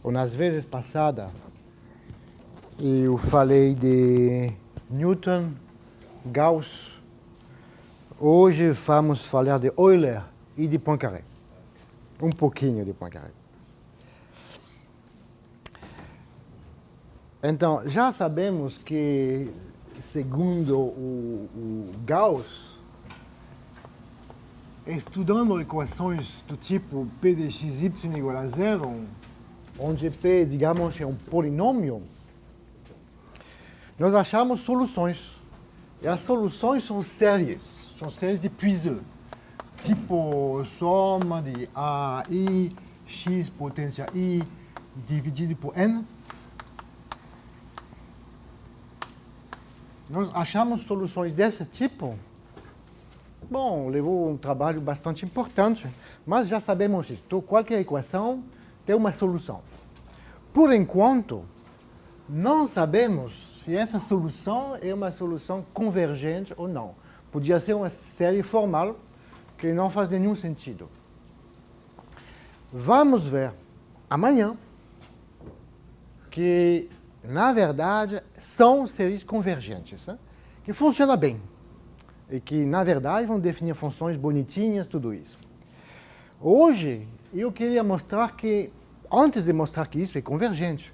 ou nas vezes passadas, eu falei de Newton, Gauss. Hoje vamos falar de Euler e de Poincaré. Um pouquinho de Poincaré. Então, já sabemos que, segundo o Gauss, estudando equações do tipo P de xy igual a zero, onde P, digamos, é um polinômio, nós achamos soluções. E as soluções são séries de Puiseux. Tipo soma de A, I, x potência I, dividido por N. Nós achamos soluções desse tipo. Bom, levou um trabalho bastante importante, mas já sabemos isso. Qualquer equação tem uma solução. Por enquanto, não sabemos se essa solução é uma solução convergente ou não. Podia ser uma série formal que não faz nenhum sentido. Vamos ver amanhã que, na verdade, são séries convergentes, né? Que funcionam bem. E que, na verdade, vão definir funções bonitinhas, tudo isso. Hoje, eu queria mostrar que, antes de mostrar que isso é convergente,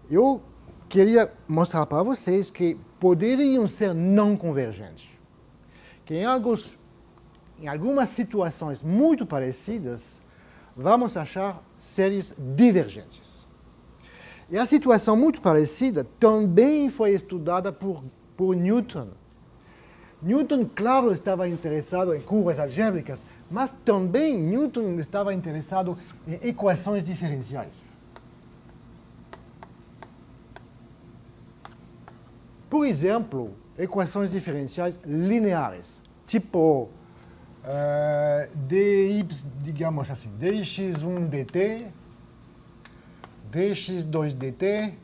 eu queria mostrar para vocês que poderiam ser não convergentes. Que em algumas situações muito parecidas, vamos achar séries divergentes. E a situação muito parecida também foi estudada por Newton. Newton, claro, estava interessado em curvas algébricas, mas também Newton estava interessado em equações diferenciais. Por exemplo, equações diferenciais lineares, tipo dy, digamos assim, dx1 dt, dx2 dt.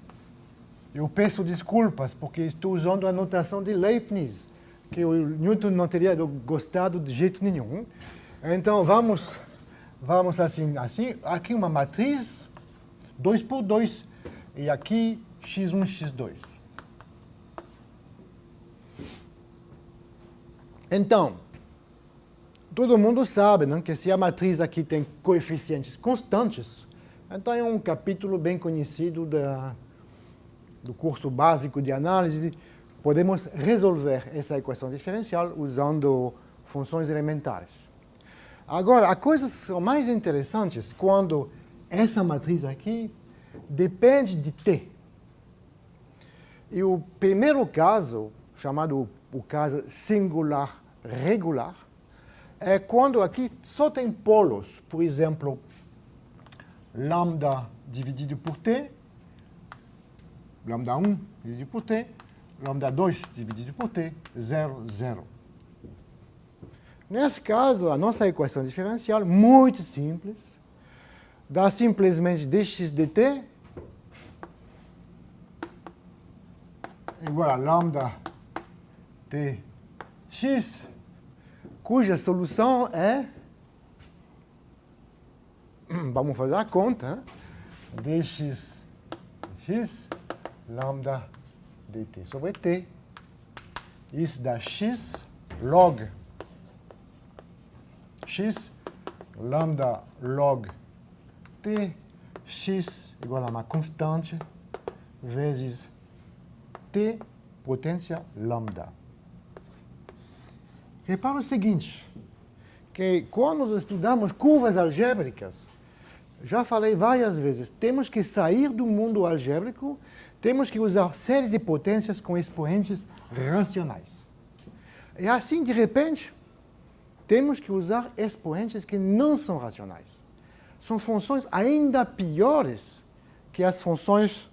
Eu peço desculpas, porque estou usando a notação de Leibniz, que o Newton não teria gostado de jeito nenhum. Então, vamos assim. Aqui uma matriz, 2 por 2, e aqui x1, x2. Então, todo mundo sabe, né, que se a matriz aqui tem coeficientes constantes, então é um capítulo bem conhecido do curso básico de análise. Podemos resolver essa equação diferencial usando funções elementares. Agora, as coisas são mais interessantes quando essa matriz aqui depende de t. E o primeiro caso, chamado o caso singular regular, é quando aqui só tem polos. Por exemplo, lambda dividido por t, lambda 1 dividido por t, lambda 2 dividido por t, 0, 0. Nesse caso, a nossa equação diferencial, muito simples, dá simplesmente dx dt igual a lambda tx, cuja solução é, vamos fazer a conta, dx lambda dt sobre t. Isso dá x log x lambda log t, x igual a uma constante vezes t potência lambda. Repara o seguinte, que quando nós estudamos curvas algébricas, já falei várias vezes, temos que sair do mundo algébrico, temos que usar séries de potências com expoentes racionais. E assim, de repente, temos que usar expoentes que não são racionais. São funções ainda piores que as funções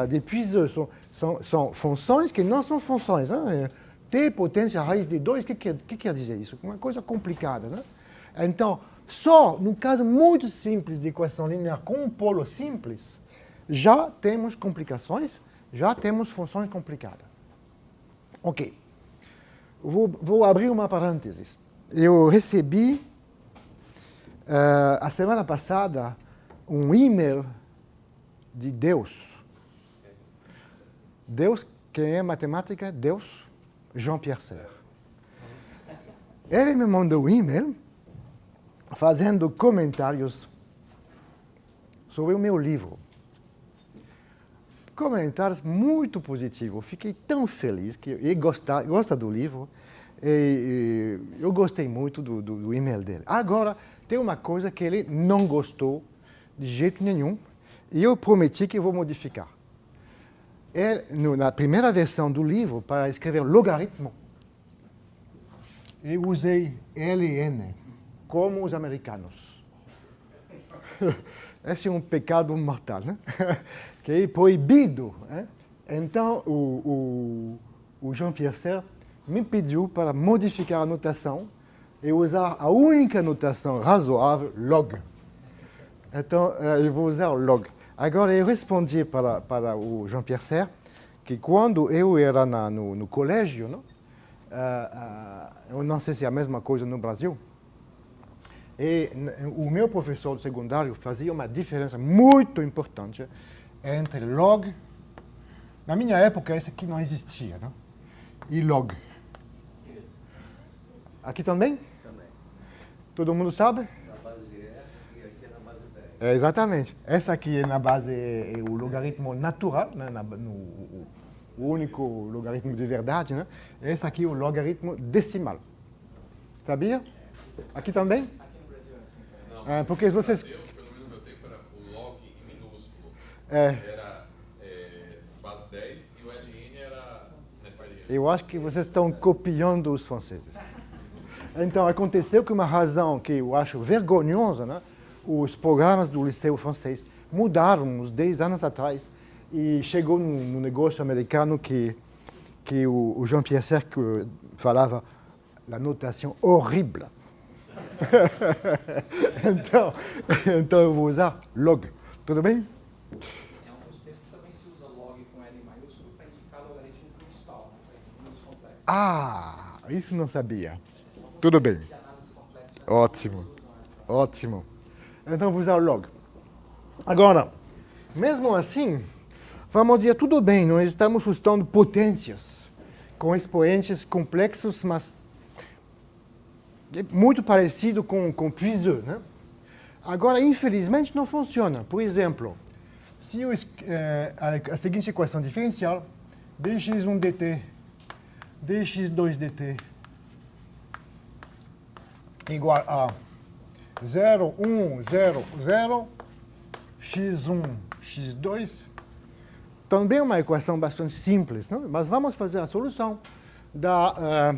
de Puiseux. São funções que não são funções. Né? T potência raiz de 2, o que quer dizer isso? Uma coisa complicada. Né? Então, só no caso muito simples de equação linear com um polo simples, já temos complicações, já temos funções complicadas. Ok. Vou abrir uma parênteses. Eu recebi, a semana passada, um e-mail de Deus. Deus, quem é matemática? Deus, Jean-Pierre Serre. Ele me mandou um e-mail fazendo comentários sobre o meu livro. Comentários muito positivos. Fiquei tão feliz que ele gosta do livro. E eu gostei muito do e-mail dele. Agora, tem uma coisa que ele não gostou de jeito nenhum. E eu prometi que eu vou modificar. Na primeira versão do livro, para escrever logaritmo, eu usei LN, como os americanos. Esse é um pecado mortal, né? Que é proibido. Né? Então, o Jean-Pierre Serre me pediu para modificar a notação e usar a única notação razoável, log. Então, eu vou usar o log. Agora, eu respondi para o Jean-Pierre Serre que quando eu era no colégio, não? Eu não sei se é a mesma coisa no Brasil, e o meu professor de secundário fazia uma diferença muito importante entre log, na minha época esse aqui não existia, não? E log. Aqui também? Também. Todo mundo sabe? Na base e aqui é na base 10. Exatamente. Essa aqui é na base é o logaritmo natural, né? O único logaritmo de verdade, né? Esse aqui é o logaritmo decimal. Sabia? Aqui também? Aqui no Brasil é assim. Não, porque vocês... Brasil, pelo menos no meu tempo, era o log em minúsculo. Era base 10 e o LN era nepaliano. Eu acho que vocês estão copiando os franceses. Então, aconteceu que uma razão que eu acho vergonhosa, né? Os programas do liceu francês mudaram uns 10 anos atrás e chegou no negócio americano que o Jean-Pierre Serre falava a notação horrível. então eu vou usar log. Tudo bem? Em alguns textos também se usa log com L maiúsculo para indicar o logaritmo principal, né? Números complexos. Ah, isso não sabia. Tudo bem. Ótimo. Ótimo. Então vou usar o log. Agora, mesmo assim, vamos dizer, tudo bem, nós estamos estudando potências com expoentes complexos, mas é muito parecido com Puiseux, né? Agora, infelizmente, não funciona. Por exemplo, se eu, a seguinte equação diferencial, dx1 dt, dx2 dt, igual a 0, 1, 0, 0, x1, x2, também é uma equação bastante simples, não? Mas vamos fazer a solução da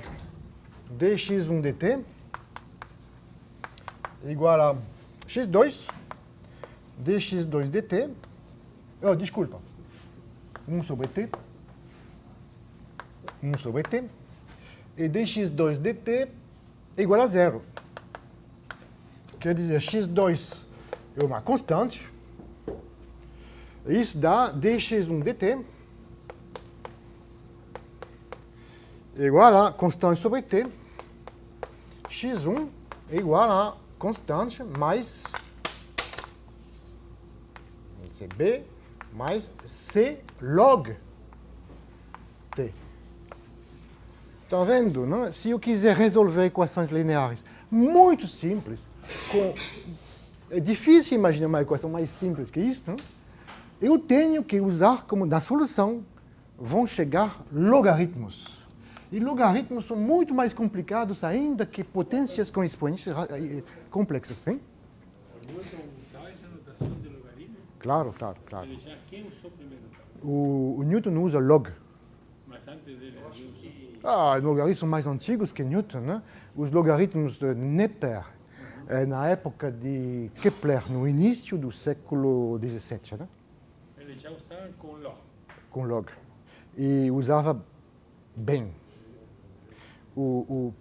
dx1 dt igual a x2, dx2 dt, desculpa, 1 sobre t, e dx2 dt igual a 0. Quer dizer, x2 é uma constante. Isso dá dx1 dt igual a constante sobre t. x1 é igual a constante mais b mais c log t. Estão vendo, não? Se eu quiser resolver equações lineares muito simples, é difícil imaginar uma equação mais simples que isso, não? Eu tenho que usar como na solução vão chegar logaritmos. E logaritmos são muito mais complicados ainda que potências com expoentes complexas, hein? Newton usava essa notação de logaritmo? Claro. Ele já quem usou primeiro? O Newton usa log. Mas antes dele, Os logaritmos são mais antigos que Newton, né? Os logaritmos de Neper, na época de Kepler, no início do século XVII, né? Ele já usava com log. Com log. E usava bem.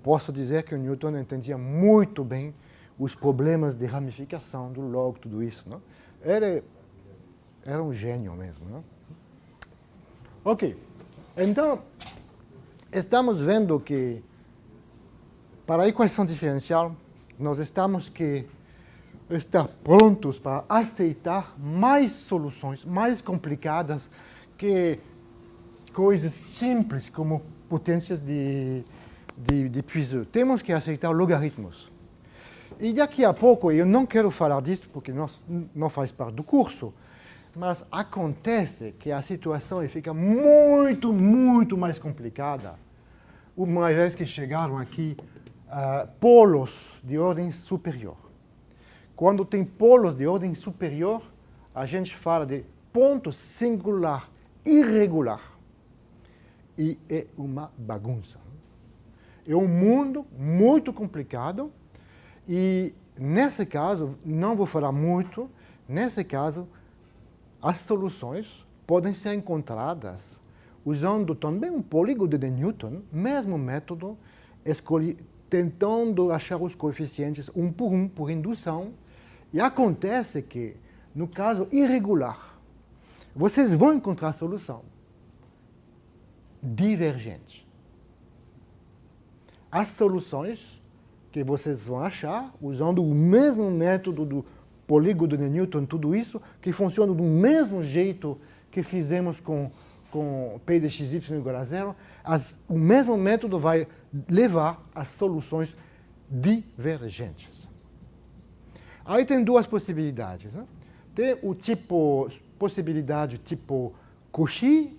Posso dizer que o Newton entendia muito bem os problemas de ramificação do log, tudo isso, não? Era um gênio mesmo, não? Ok. Então, estamos vendo que para a equação diferencial, nós estamos que estar prontos para aceitar mais soluções, mais complicadas que coisas simples como potências de Puiseux. Temos que aceitar logaritmos. E daqui a pouco, eu não quero falar disso porque não faz parte do curso, mas acontece que a situação fica muito, muito mais complicada uma vez que chegaram aqui polos de ordem superior. Quando tem polos de ordem superior, a gente fala de ponto singular irregular. E é uma bagunça. É um mundo muito complicado e, nesse caso, não vou falar muito, nesse caso, as soluções podem ser encontradas usando também um polígono de Newton, mesmo método, tentando achar os coeficientes um, por indução. E acontece que, no caso irregular, vocês vão encontrar a solução divergente. As soluções que vocês vão achar usando o mesmo método do polígono de Newton, tudo isso, que funciona do mesmo jeito que fizemos com P de xy igual a zero, o mesmo método vai levar a soluções divergentes. Aí tem duas possibilidades. Né? Tem o possibilidade tipo Cauchy,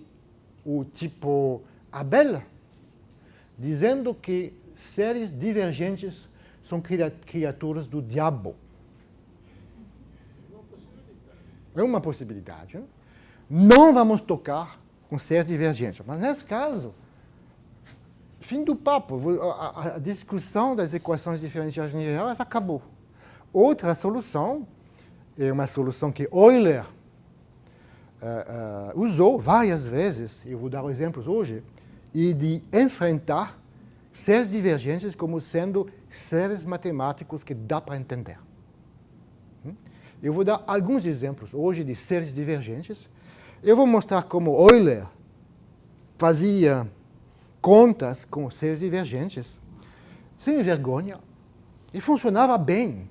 o tipo Abel, dizendo que séries divergentes são criaturas do diabo. É uma possibilidade. Né? Não vamos tocar com séries divergentes. Mas, nesse caso, fim do papo. A discussão das equações diferenciais lineares acabou. Outra solução é uma solução que Euler usou várias vezes, eu vou dar exemplos hoje, e de enfrentar séries divergentes como sendo séries matemáticos que dá para entender. Eu vou dar alguns exemplos hoje de séries divergentes. Eu vou mostrar como Euler fazia contas com séries divergentes sem vergonha e funcionava bem.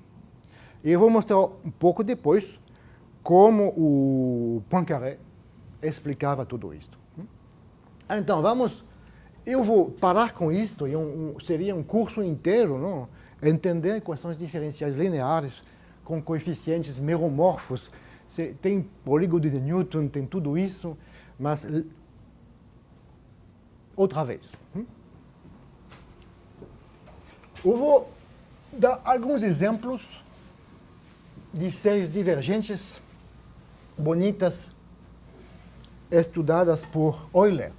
E eu vou mostrar um pouco depois como o Poincaré explicava tudo isso. Então, eu vou parar com isto, seria um curso inteiro, não? Entender equações diferenciais lineares com coeficientes meromorfos. Tem polígono de Newton, tem tudo isso, mas outra vez. Eu vou dar alguns exemplos de séries divergentes bonitas estudadas por Euler.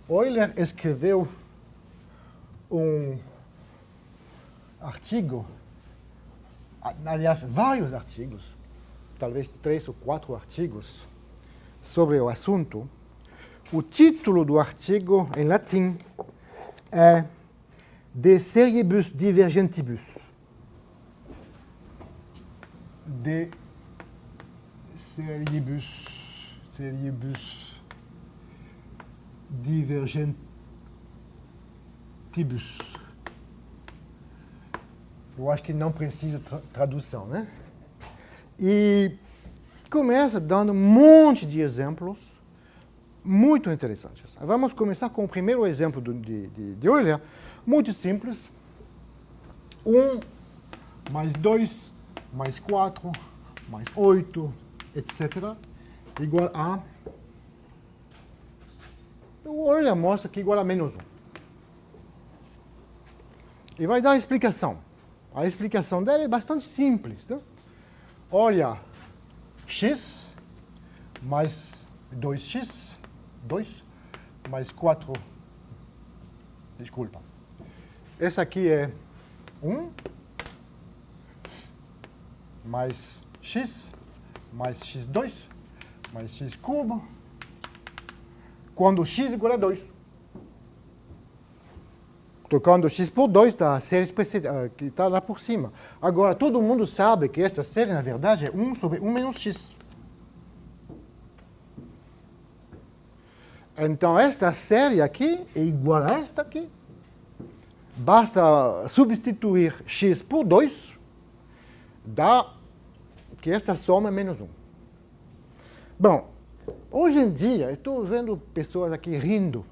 Euler escreveu um artigo, aliás, vários artigos, talvez 3 ou 4 artigos sobre o assunto. O título do artigo, em latim, é De seriibus divergentibus. De seriibus divergentibus. Eu acho que não precisa tradução, né? E começa dando um monte de exemplos muito interessantes. Vamos começar com o primeiro exemplo de Euler, muito simples. 1 mais 2 mais 4 mais 8, etc., igual a... O Euler mostra que é igual a menos 1. E vai dar a explicação. A explicação dela é bastante simples. Né? Olha, x mais 2x, 2, mais 4, desculpa. Esse aqui é 1, mais x, mais x2, mais x cubo, quando x é igual a 2. Trocando x por 2 da série que está lá por cima. Agora, todo mundo sabe que essa série, na verdade, é 1 sobre 1 menos x. Então, esta série aqui é igual a esta aqui. Basta substituir x por 2 dá que essa soma é menos 1. Bom, hoje em dia, estou vendo pessoas aqui rindo.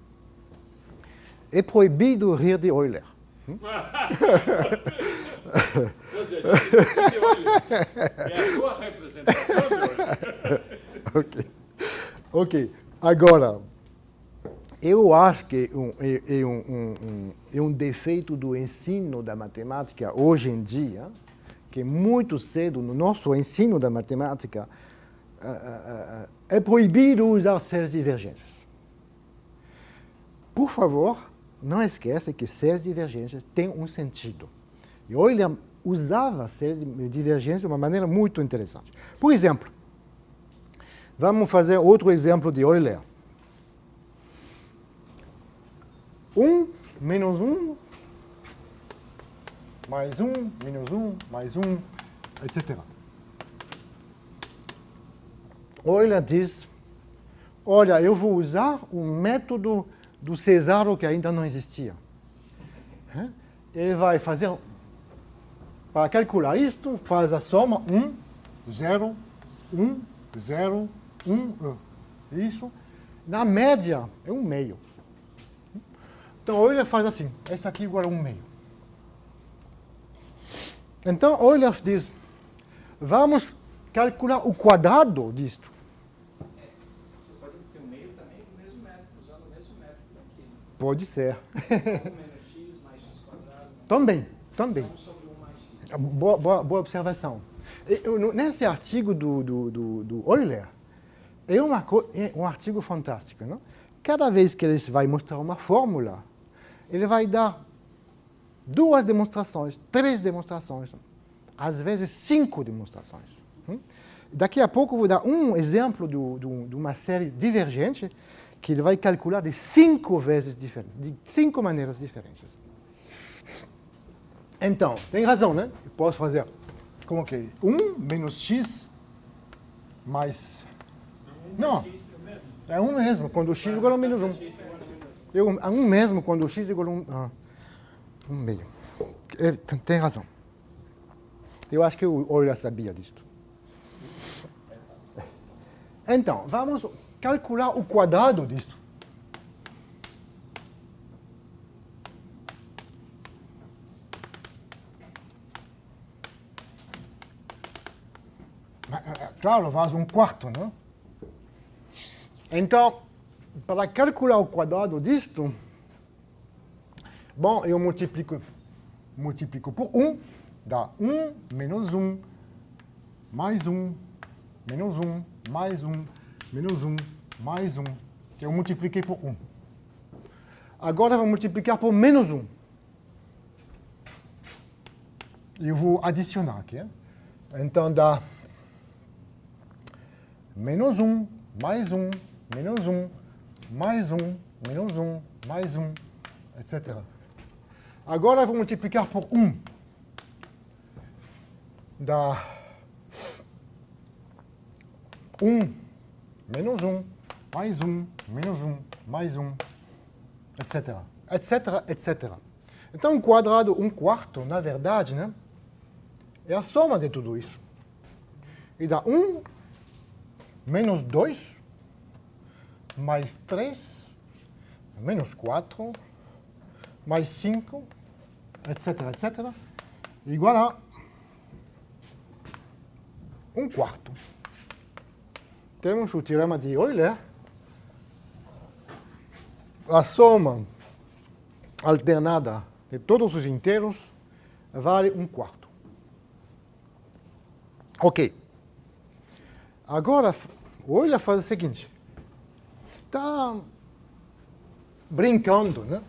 É proibido rir de Euler. Ou seja, de Euler é a tua representação de Euler. Ok. Agora, eu acho que é um defeito do ensino da matemática hoje em dia, que muito cedo no nosso ensino da matemática é proibido usar séries divergentes. Por favor, não esqueça que séries divergentes têm um sentido. E Euler usava séries divergentes de uma maneira muito interessante. Por exemplo, vamos fazer outro exemplo de Euler. 1 menos 1, mais 1, menos 1, mais 1, etc. Euler diz, olha, eu vou usar o método do Cesaro que ainda não existia. Ele vai fazer, para calcular isto, faz a soma 1, 0, 1, 0, 1, isso. Na média, é 1 meio. Então, Euler faz assim, esse aqui igual a 1 meio. Então, Euler diz, vamos calcular o quadrado disto. Você pode ter um meio também do mesmo método, usando o mesmo método aqui. Pode ser. 1 menos x mais x quadrado. Também. 1 sobre 1 mais x. Boa observação. Nesse artigo do Euler, é um artigo fantástico. Não? Cada vez que ele vai mostrar uma fórmula, ele vai dar 2 demonstrações, 3 demonstrações, às vezes 5 demonstrações. Daqui a pouco eu vou dar um exemplo de uma série divergente que ele vai calcular de 5 vezes diferentes, de 5 maneiras diferentes. Então, tem razão, né? Eu posso fazer como que 1 menos x mais... Não, é 1 mesmo, quando x igual a menos 1. É 1 mesmo, quando x igual a 1 meio. Tem razão. Eu acho que o Euler sabia disto. Então, vamos calcular o quadrado disto. Claro, faz 1/4, não? Então, para calcular o quadrado disto, bom, eu multiplico por 1, dá 1 menos 1, mais 1, menos 1, mais 1, menos 1, mais 1, que eu multipliquei por 1. Agora eu vou multiplicar por menos 1. E eu vou adicionar aqui. Então dá menos 1, mais 1, menos 1, mais 1, menos 1, mais 1, etc. Agora eu vou multiplicar por 1. Dá 1, menos 1, mais 1, menos 1, mais 1, etc. Etc, etc. Então, um quadrado 1/4, na verdade, né, é a soma de tudo isso. E dá 1 menos 2, mais 3, menos 4, mais 5, etc, etc, igual a 1/4. Temos o teorema de Euler. A soma alternada de todos os inteiros vale 1/4. Ok. Agora, o Euler faz o seguinte. Está brincando, né?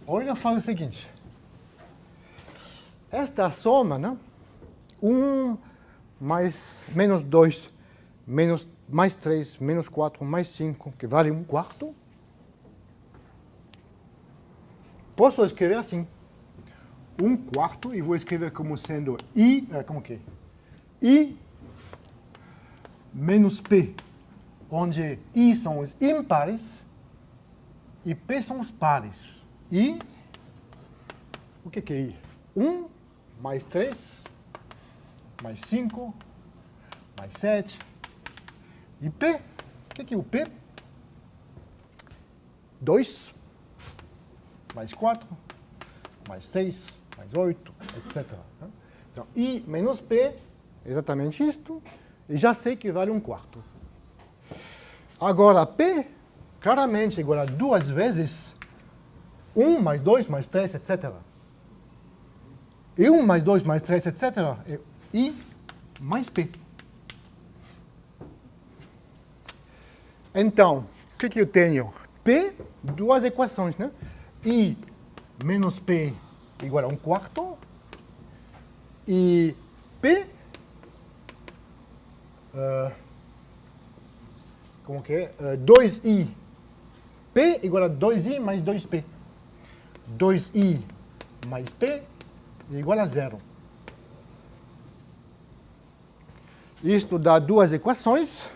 O Euler faz o seguinte. Esta soma, né? 1 mais menos 2, mais 3, menos 4, mais 5, que vale 1/4. Posso escrever assim. 1/4 e vou escrever como sendo I, como que? I menos P, onde I são os ímpares e P são os pares. I, o que é I? 1 mais 3 mais 5, mais 7. E P? O que é o P? 2, mais 4, mais 6, mais 8, etc. Então, I menos P é exatamente isto, e já sei que vale 1/4. Agora, P claramente é igual a 2 vezes 1 mais 2 mais 3, etc. E 1 mais 2 mais 3, etc. é I mais P. Então, o que eu tenho? P, duas equações, né? I menos P igual a 1/4. E P, como que é? 2I. P igual a 2I mais 2P. 2I mais P é igual a 0. Isto dá duas equações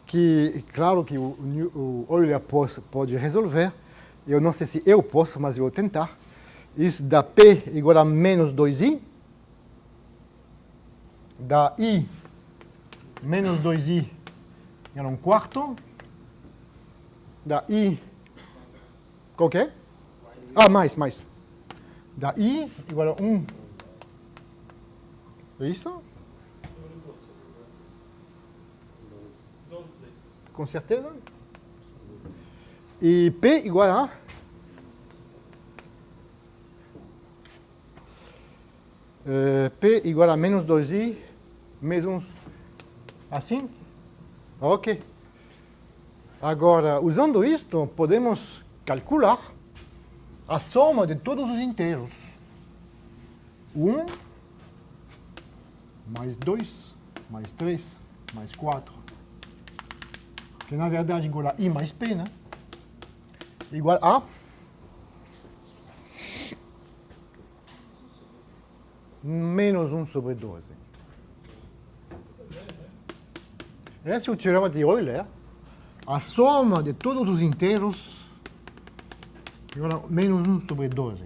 que, claro que o Euler pode resolver. Eu não sei se eu posso, mas eu vou tentar. Isso dá P igual a menos 2I. Dá I menos 2I igual a 1/4. Dá I... Qual que é? Ah, mais. Dá I igual a 1. É isso? Com certeza? E P igual a... P igual a menos 2I, menos 1. Assim? Ok. Agora, usando isto, podemos calcular a soma de todos os inteiros. 1, mais 2, mais 3, mais 4. Que na verdade igual a I mais P, né? Igual a menos 1 sobre 12. Esse é o teorema de Euler. A soma de todos os inteiros igual a menos 1 sobre 12.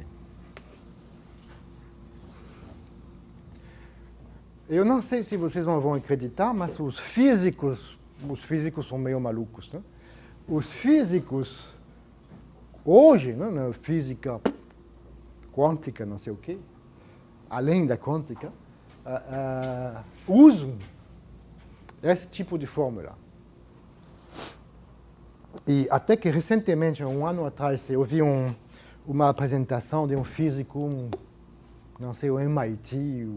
Eu não sei se vocês não vão acreditar, mas os físicos são meio malucos, né? Os físicos, hoje, né, na física quântica, não sei o quê, além da quântica, usam esse tipo de fórmula. E até que recentemente, um ano atrás, eu vi uma apresentação de um físico, não sei, o MIT,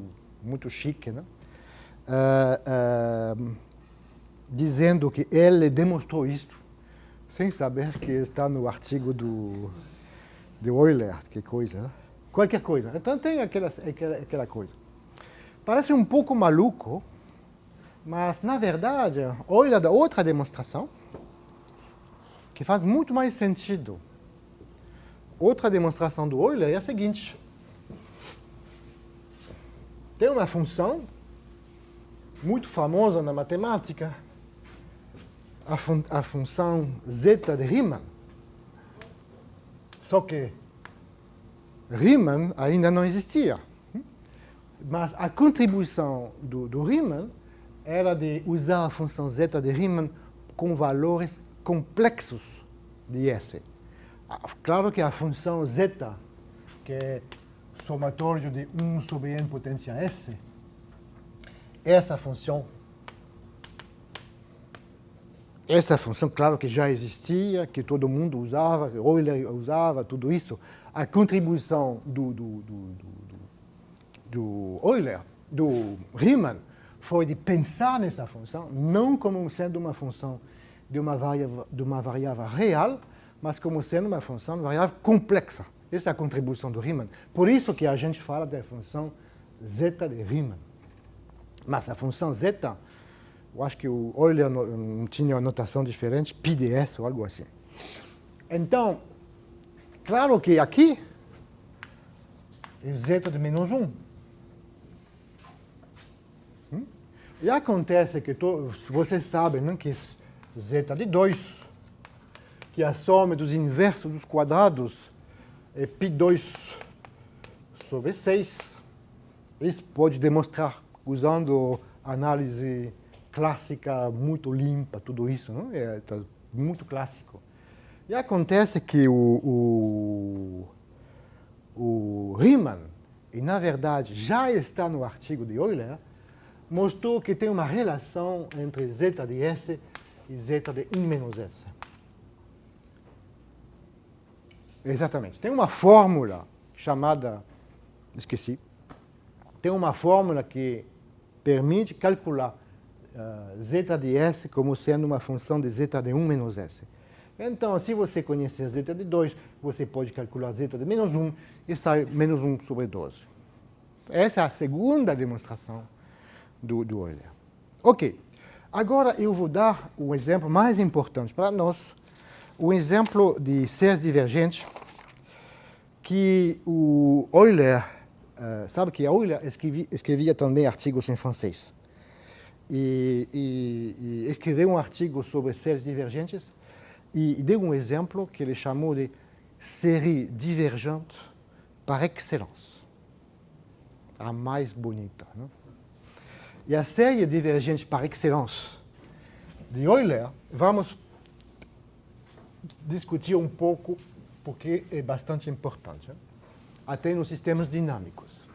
muito chique, né? Dizendo que ele demonstrou isto, sem saber que está no artigo de Euler, que coisa, né? Qualquer coisa. Então tem aquela coisa. Parece um pouco maluco, mas na verdade, olha da outra demonstração, que faz muito mais sentido. Outra demonstração do Euler é a seguinte. Tem uma função muito famosa na matemática, a função zeta de Riemann. Só que Riemann ainda não existia. Mas a contribuição do Riemann era de usar a função zeta de Riemann com valores complexos de S. Claro que a função zeta, que é somatório de 1 sobre n potência S, essa função, claro que já existia, que todo mundo usava, Euler usava, tudo isso. A contribuição do Euler, do Riemann, foi de pensar nessa função, não como sendo uma função de uma variável real, mas como sendo uma função de variável complexa. Essa é a contribuição do Riemann. Por isso que a gente fala da função zeta de Riemann. Mas a função zeta, eu acho que o Euler não tinha uma notação diferente, πds ou algo assim. Então, claro que aqui é zeta de menos 1. E acontece que vocês sabem, né, que zeta de 2, que a soma dos inversos dos quadrados é π2 sobre 6. Isso pode demonstrar usando análise clássica muito limpa, tudo isso, não? Tá muito clássico. E acontece que o Riemann, e na verdade já está no artigo de Euler, mostrou que tem uma relação entre zeta de S e zeta de 1 menos S. Exatamente. Tem uma fórmula chamada, esqueci, tem uma fórmula que permite calcular zeta de S como sendo uma função de zeta de 1 menos S. Então, se você conhecer zeta de 2, você pode calcular zeta de menos 1 e sai menos 1 sobre 12. Essa é a segunda demonstração do Euler. Ok. Agora eu vou dar o exemplo mais importante para nós, o exemplo de seres divergentes, que o Euler, sabe que Euler escrevia também artigos em francês. E escreveu um artigo sobre seres divergentes e deu um exemplo que ele chamou de série divergente par excellence. A mais bonita. Não? E a série divergente par excellence de Euler, vamos discutir um pouco, porque é bastante importante, até nos sistemas dinâmicos.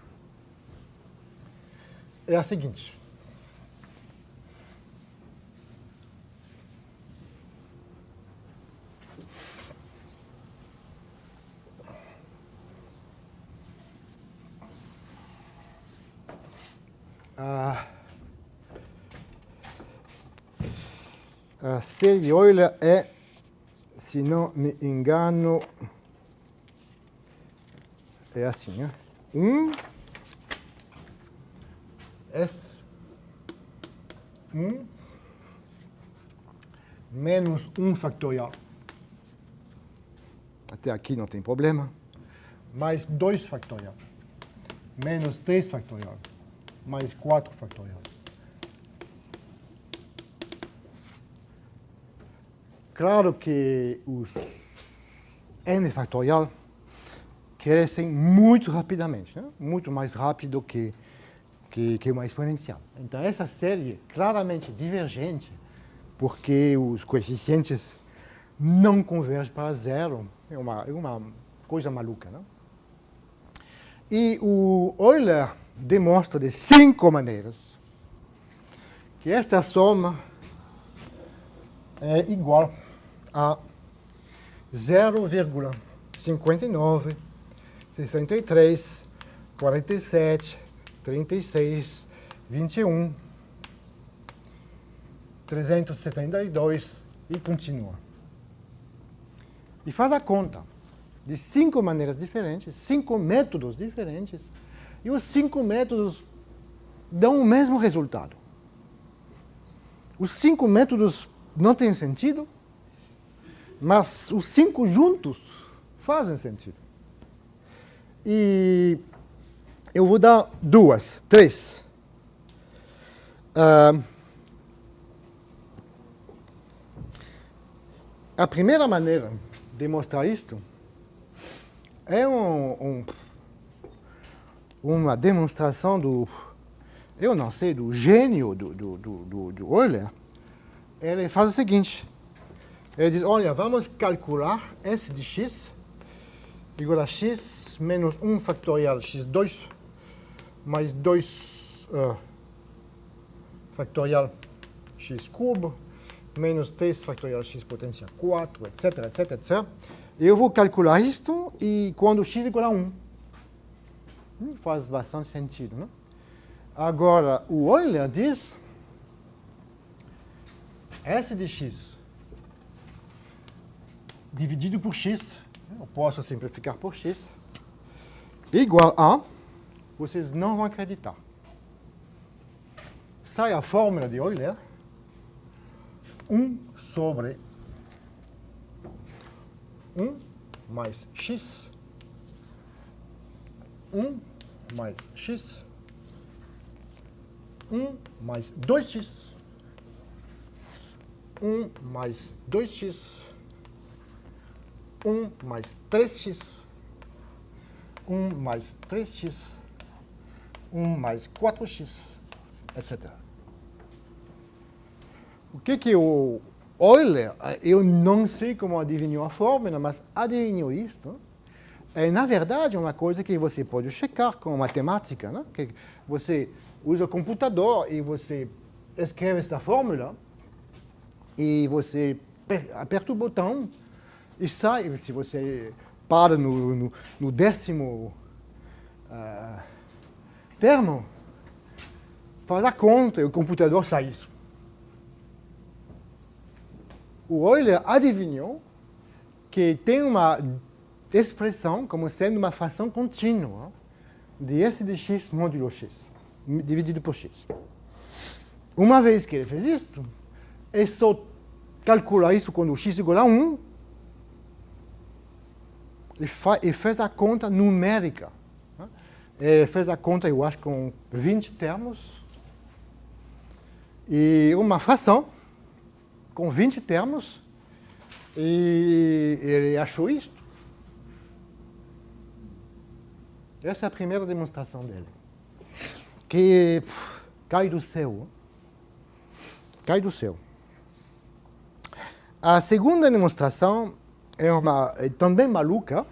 É a seguinte. A série de Euler é, se não me engano, é assim, né? 1 S1 menos 1 factorial. Até aqui não tem problema. Mais 2 factorial. Menos 3 factorial. Mais 4 factorial. Claro que os n factorial crescem muito rapidamente, né? Muito mais rápido que uma exponencial. Então, essa série é claramente divergente, porque os coeficientes não convergem para zero. É uma coisa maluca, não? E o Euler demonstra de 5 maneiras que esta soma é igual a 0,59, 63, 47, 36, 21, 372 e continua. E faz a conta de 5 maneiras diferentes, 5 métodos diferentes, e os 5 métodos dão o mesmo resultado. Os 5 métodos não têm sentido, mas os 5 juntos fazem sentido. E eu vou dar 2, 3. A primeira maneira de demonstrar isto é uma demonstração do, eu não sei, do gênio do Euler. Ele faz o seguinte. Ele diz, olha, vamos calcular S de x igual a x menos 1 factorial x2 mais 2 factorial x cubo menos 3 factorial x potência 4, etc, etc, etc. Eu vou calcular isto e quando x igual a 1. Faz bastante sentido, não? Agora, o Euler diz S de x dividido por x, eu posso simplificar por x, igual a, vocês não vão acreditar. Sai a fórmula de Euler, 1 sobre 1 mais x, 1 mais x, 1 mais 2x, 1 mais 2x, 1 mais 3x, 1 mais 3x, 1 mais 4x, etc. O que o Euler, eu não sei como adivinhou a fórmula, mas adivinhou isto. É, na verdade, uma coisa que você pode checar com matemática, né? Que você usa o computador e você escreve esta fórmula e você aperta o botão e sai. Se você para no 10º termo, faz a conta e o computador sai isso. O Euler adivinhou que tem uma expressão como sendo uma fração contínua de S de x módulo x, dividido por x. Uma vez que ele fez isto, é só calcular isso quando x igual a 1 e fez a conta numérica. Ele fez a conta, eu acho, com 20 termos e uma fração com 20 termos e ele achou isto. Essa é a primeira demonstração dele. Que cai do céu. Cai do céu. A segunda demonstração é também maluca.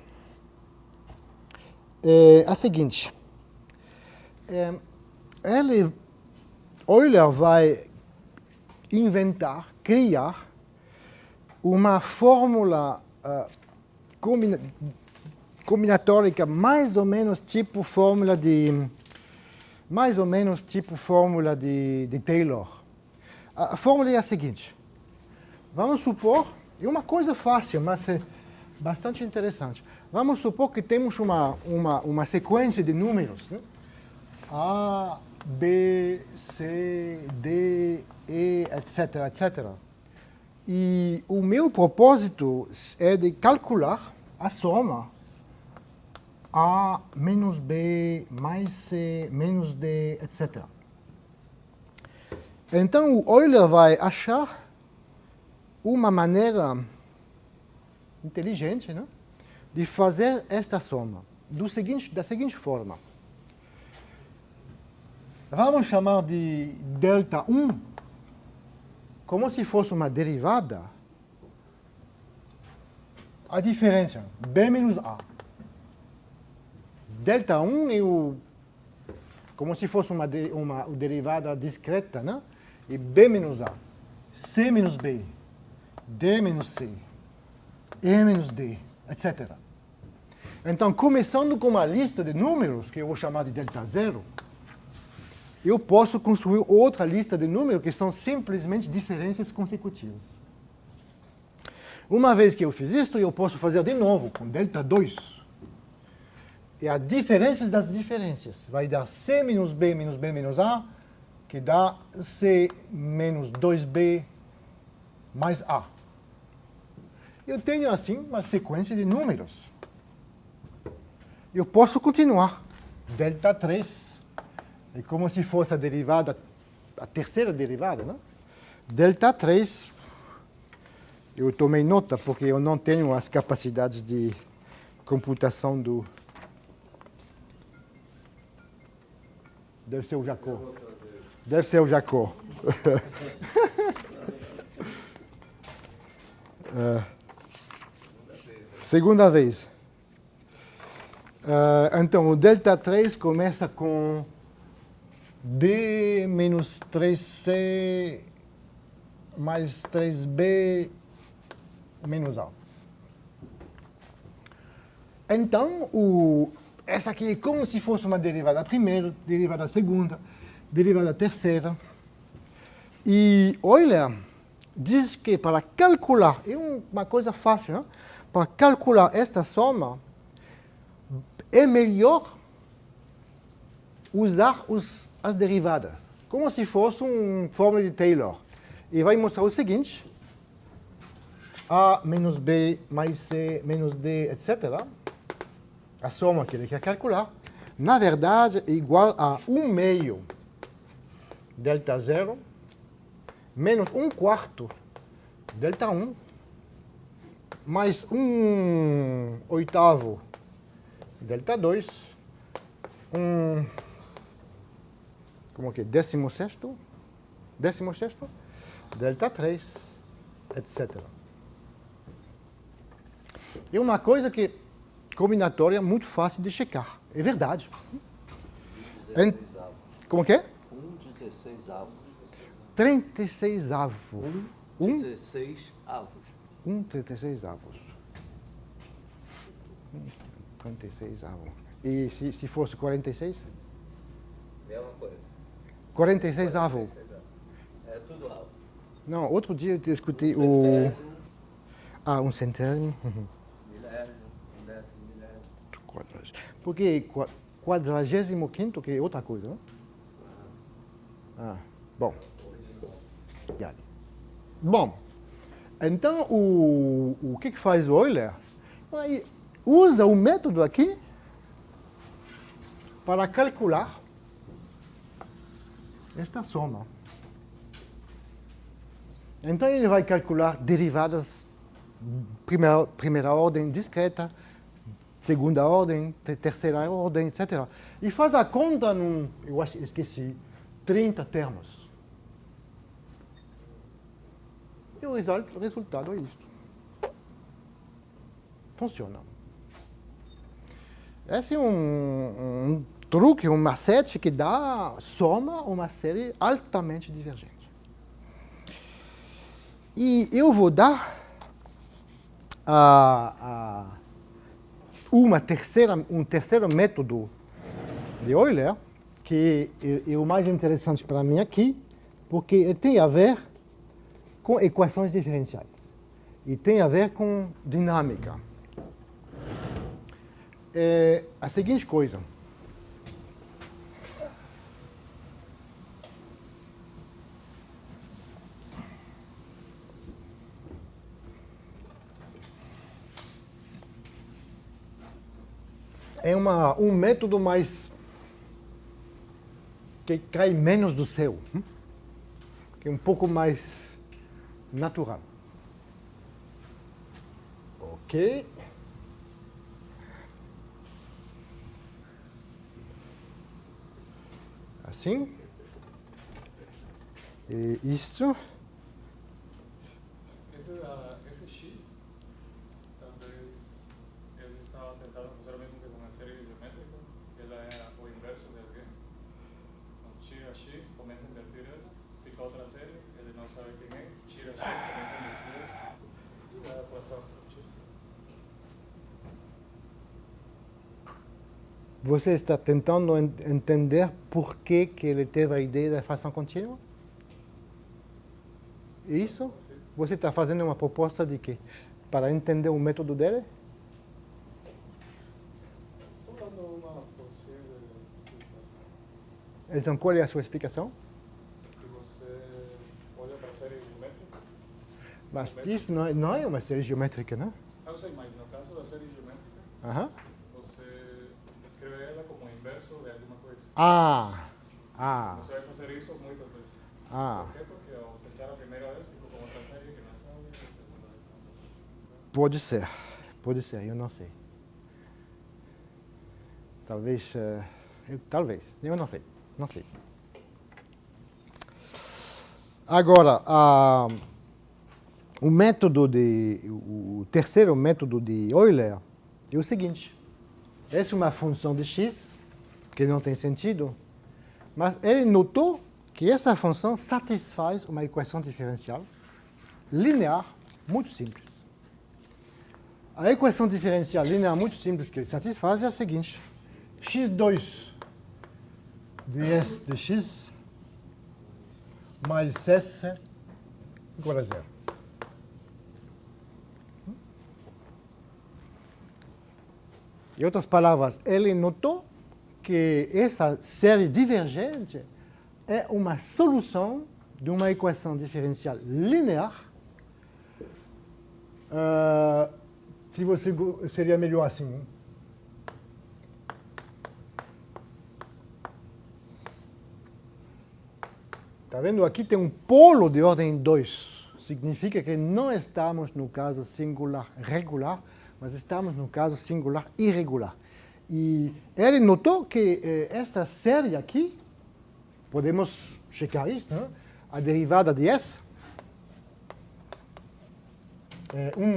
É a seguinte. Euler vai inventar, criar uma fórmula combinatórica mais ou menos tipo fórmula de Taylor. A fórmula é a seguinte. Vamos supor, é uma coisa fácil, mas é bastante interessante. Vamos supor que temos uma sequência de números, né? A, B, C, D, E, etc, etc. E o meu propósito é de calcular a soma A menos B mais C menos D, etc. Então, o Euler vai achar uma maneira inteligente, né, de fazer esta soma da seguinte forma. Vamos chamar de delta 1 como se fosse uma derivada. A diferença, B menos A. Delta 1 é como se fosse uma derivada discreta, né? E B menos A, C menos B, D menos C, E menos D, etc. Então, começando com uma lista de números, que eu vou chamar de delta 0, eu posso construir outra lista de números que são simplesmente diferenças consecutivas. Uma vez que eu fiz isto, eu posso fazer de novo com delta 2. E a diferença das diferenças vai dar C menos B menos A, que dá C menos 2B mais A. Eu tenho, assim, uma sequência de números. Eu posso continuar. Delta 3 é como se fosse a terceira derivada, né? Delta 3, eu tomei nota porque eu não tenho as capacidades de computação do... Deve ser o Jacó. Deve ser o Jacó. Segunda vez. Então, o delta 3 começa com D menos 3C mais 3B menos A. Então, essa aqui é como se fosse uma derivada primeira, derivada segunda, derivada terceira. E Euler diz que para calcular, é uma coisa fácil, né? Para calcular esta soma, é melhor usar as derivadas, como se fosse uma fórmula de Taylor. E vai mostrar o seguinte, A menos B mais C menos D, etc., a soma que ele quer calcular, na verdade, é igual a 1/2 delta 0 menos 1/4 delta 1 mais 1/8 delta 2, como que 16º, 16º, delta 3, etc. É uma coisa que combinatória muito fácil de checar. É verdade. 16 avos. Como que é? 16 avos. 36 avos. 16 avos. 36 avos. 36 avos. E se fosse 46? Mesma coisa. 46 avos. É tudo avo. Não, outro dia eu discuti o... Centésimo, Ah, 1/100. milésimo, 1/10 milésimo. Porque 45º que é outra coisa, não? Ah, bom. Bom, então o que faz o Euler? Aí, usa o método aqui para calcular esta soma. Então ele vai calcular derivadas primeira ordem discreta, segunda ordem, terceira ordem, etc. E faz a conta eu esqueci, 30 termos. E o resultado é isto. Funciona. Esse é um truque, um macete que dá soma uma série altamente divergente. E eu vou dar um terceiro método de Euler, que é o mais interessante para mim aqui, porque ele tem a ver com equações diferenciais e tem a ver com dinâmica. É a seguinte coisa. É um método mais que cai menos do céu, que é um pouco mais natural. Ok. Assim. E isto. Esse X, talvez eles estavam tentando fazer o mesmo que com a série geométrica, que ela é o inverso de alguém. Então, tira X, começa a invertir ela, fica outra série, ele não sabe quem é, tira X, começa a invertir e vai a equação. Você está tentando entender por que ele teve a ideia da equação contínua? Isso? Você está fazendo uma proposta de quê? Para entender o método dele? Estou dando uma possível explicação. Então, qual é a sua explicação? Se você olha para a série geométrica, Mas isso não é uma série geométrica, né? eu sei, mas no caso da série geométrica, Aham. você escreve ela como o inverso de alguma coisa. Você vai fazer isso muitas vezes. Por quê? Porque ao tentar a primeira vez, ficou com outra série que não sabe, a segunda vez não. Pode ser, eu não sei. Talvez, eu não sei. Agora, o terceiro método de Euler é o seguinte. Essa é uma função de x, que não tem sentido, mas ele notou que essa função satisfaz uma equação diferencial linear muito simples. A equação diferencial linear muito simples que ele satisfaz é a seguinte. x2 ds de x mais s igual a zero. Em outras palavras, ele notou que essa série divergente é uma solução de uma equação diferencial linear. Se você seria melhor assim. Está vendo? Aqui tem um polo de ordem 2. Significa que não estamos no caso singular regular, mas estamos no caso singular irregular. E ele notou que esta série aqui podemos checar isso, né? A derivada de S é 1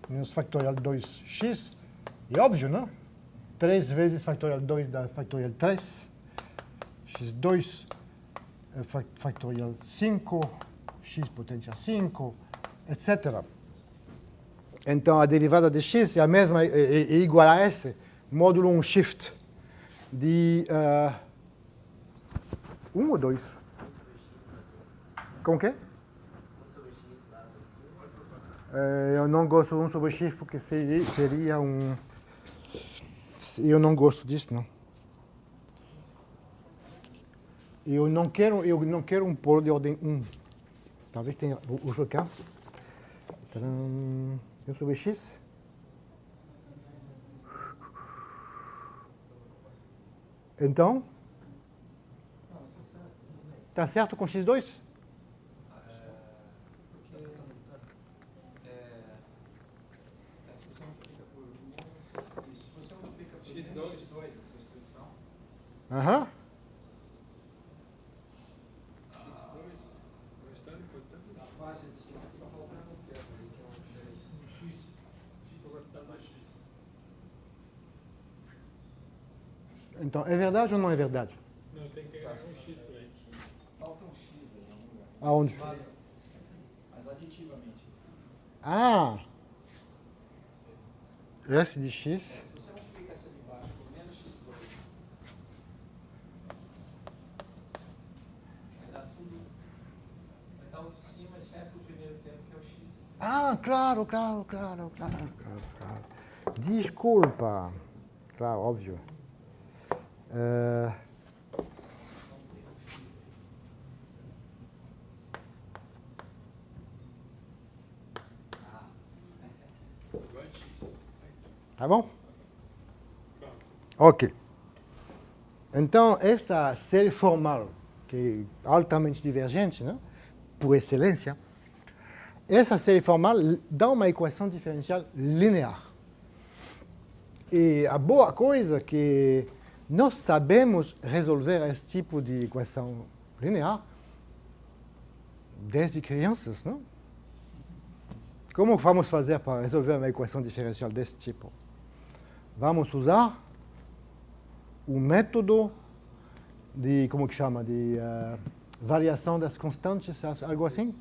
menos factorial 2x, é óbvio, não? 3 vezes factorial 2 dá factorial 3, x2 factorial 5, x potência 5, etc. Então, a derivada de x é a mesma, é igual a S, módulo 1 shift de 1 ou 2? Com o quê? Eu não gosto de 1 sobre x porque seria um... Eu não gosto disso, não. Eu não quero um polo de ordem 1. Talvez tenha... Vou jogar. 1 sobre x. Então? Está certo com x2? Aham. Na fase de cima fica faltando o que é um x. Então, é verdade ou não é verdade? Não, tem que ganhar um x por aí. Falta um x aí em algum lugar. Aonde? Mas aditivamente. Ah! S de x. Se você multiplica essa de baixo por menos x2, vai dar tudo. Vai dar o de cima, exceto o primeiro termo que é o x. Ah, claro. Desculpa. Claro, óbvio. Tá bom? Ok. Então, esta série formal, que é altamente divergente, né? Por excelência, essa série formal dá uma equação diferencial linear. E a boa coisa é que nós sabemos resolver esse tipo de equação linear desde crianças, não? Como vamos fazer para resolver uma equação diferencial desse tipo? Vamos usar o método de, como que chama, de variação das constantes, algo assim?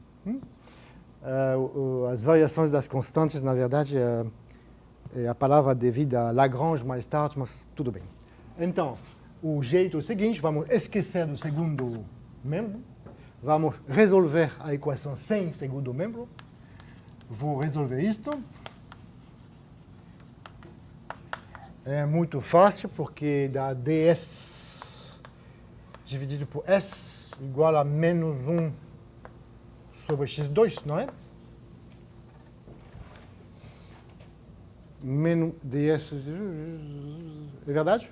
As variações das constantes, na verdade, é a palavra devida a Lagrange mais tarde, mas tudo bem. Então, o jeito é o seguinte, vamos esquecer do segundo membro, vamos resolver a equação sem segundo membro. Vou resolver isto. É muito fácil, porque dá ds dividido por s igual a menos 1 sobre x2, não é? Menos ds... É verdade?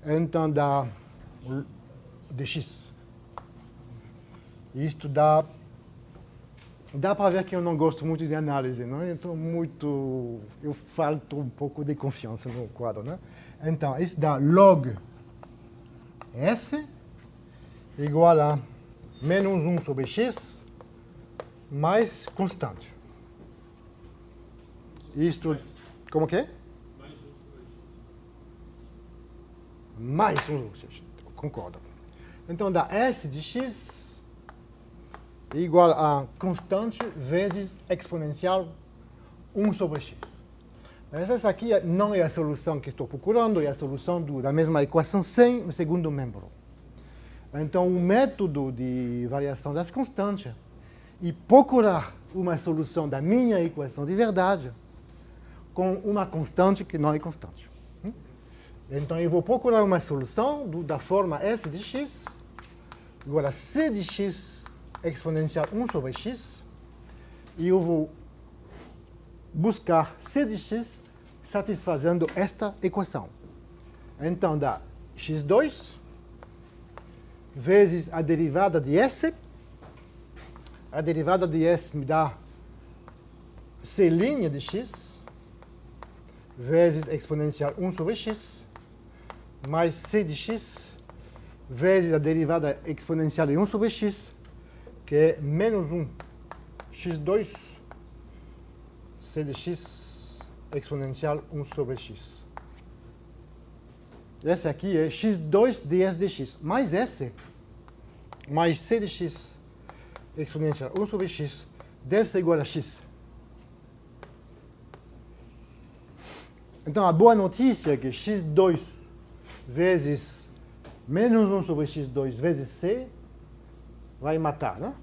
Então dá dx. Isto dá para ver que eu não gosto muito de análise, não? Eu falto um pouco de confiança no quadro, né? Então, isso dá log S igual a menos 1 sobre x mais constante. Isto, como que é? Mais 1 sobre x. Concordo. Então, dá S de x igual a constante vezes exponencial 1 sobre x. Mas essa aqui não é a solução que estou procurando, é a solução da mesma equação sem o segundo membro. Então, o método de variação das constantes e procurar uma solução da minha equação de verdade com uma constante que não é constante. Então, eu vou procurar uma solução da forma S de x igual a C de x exponencial 1 sobre x, e eu vou buscar C de x satisfazendo esta equação. Então, dá x2 vezes a derivada de S. A derivada de S me dá C' de x vezes exponencial 1 sobre x mais c de x vezes a derivada exponencial de 1 sobre x, que é menos 1 x2 c de x exponencial 1 sobre x. Esse aqui é x2 ds dx, mais esse, mais c de x exponencial 1 sobre x, deve ser igual a x. Então, a boa notícia é que x2 vezes menos 1 sobre x2 vezes c vai matar, né?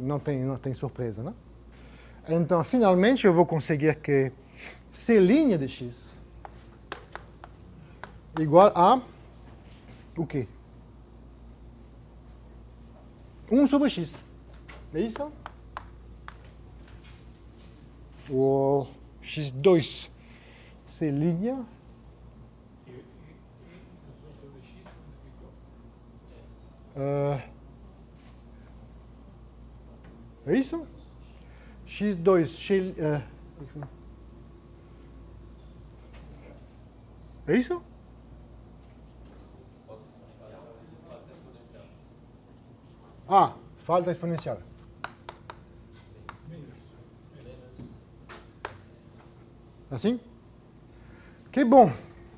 Não tem surpresa, né? Então, finalmente, eu vou conseguir que c' de x igual a o quê? 1 sobre x. É isso? O x2 c'. É isso? x2 é isso? Ah, falta exponencial. Assim? Que bom!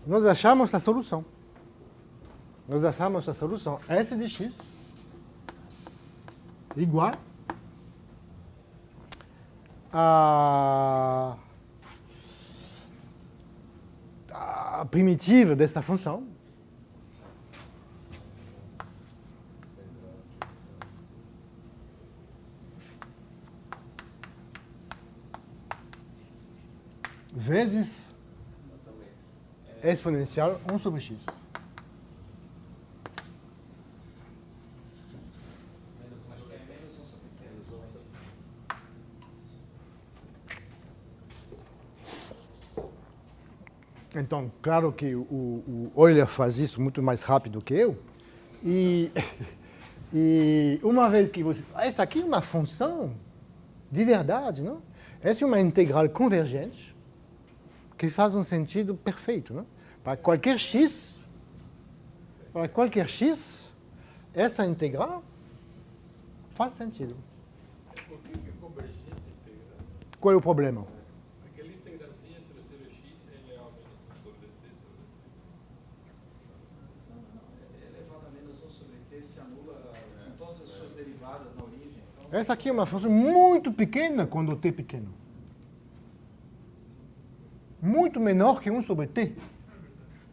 Nós achamos a solução. Nós achamos a solução. S de x igual a primitiva desta função vezes exponencial 1 sobre x. Acho que é menos 1 sobre t. Então, claro que o Euler faz isso muito mais rápido que eu. E uma vez que você... Essa aqui é uma função de verdade, não? Essa é uma integral convergente que faz um sentido perfeito, não? Para qualquer x, essa integral faz sentido. Por que é convergente integral? Qual é o problema? Aquela integralzinha entre o 0 e x é real menos 1 sobre t sobre t. Elevado a menos 1 sobre t se anula com todas as suas derivadas na origem. Então, Essa aqui é uma função muito pequena quando t é pequeno. Muito menor que 1 sobre t.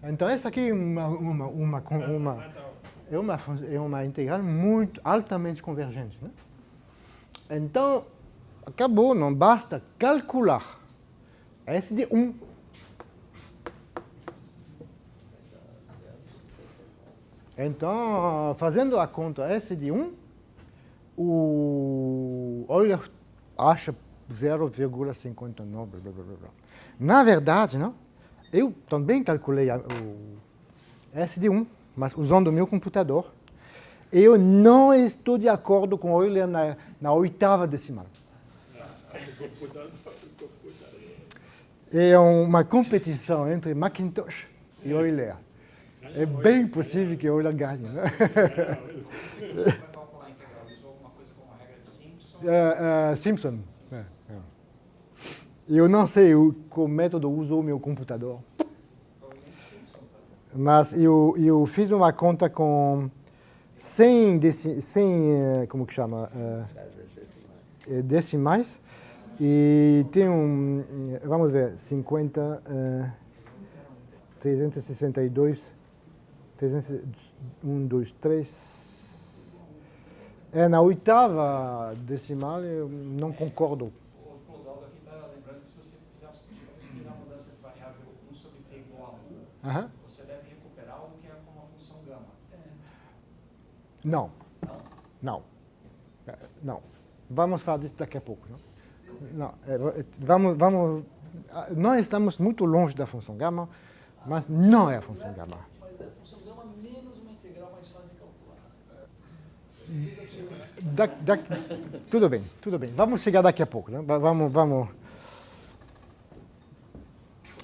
Então, essa aqui é uma integral muito altamente convergente, né? Então, acabou, não basta calcular S de 1. Então, fazendo a conta S de 1, o Euler acha 0,59. Blá, blá, blá, blá. Na verdade, não, eu também calculei o S de 1, mas usando o meu computador. Eu não estou de acordo com o Euler na oitava decimal. É uma competição entre Macintosh e Euler. É bem possível que Euler ganhe, né? vai calcular a integral? Usou alguma coisa como a regra de Simpson? Simpson. Eu não sei qual método usou o meu computador. Provavelmente Simpson. Mas eu fiz uma conta com 100 como que chama? Decimais. E tem vamos ver, 50, 362, 1, 2, 3. Na oitava decimal eu não concordo. O Clodoaldo aqui está lembrando que se você fizer a mudança de variável 1 sobre t igual a 1, você deve recuperar algo que é como a função gama. Não. Não. Vamos falar disso daqui a pouco. Não, nós estamos muito longe da função gama, mas não é a função gama. Mas é a função gama menos uma integral mais fácil de calcular. Tudo bem. Vamos chegar daqui a pouco. Né? Vamos.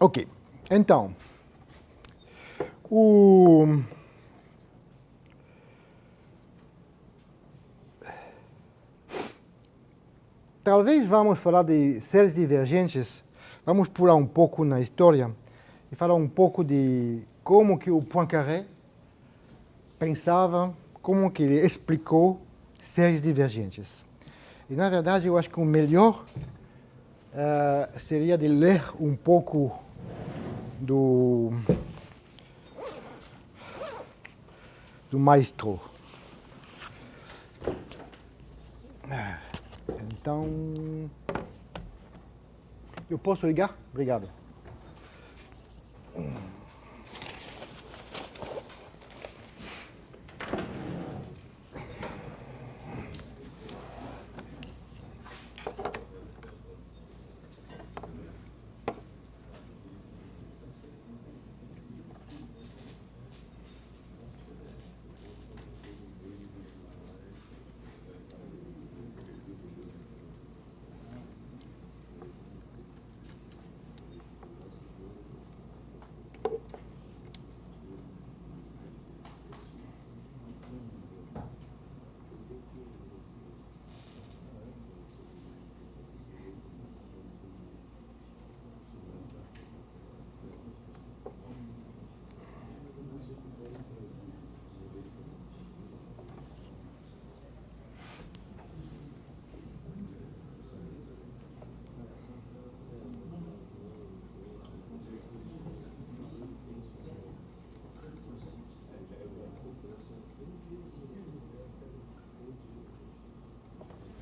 Ok, então, talvez vamos falar de séries divergentes, vamos pular um pouco na história e falar um pouco de como que o Poincaré pensava, como que ele explicou séries divergentes. E, na verdade, eu acho que o melhor seria de ler um pouco do maestro. Então, eu posso ligar? Obrigado.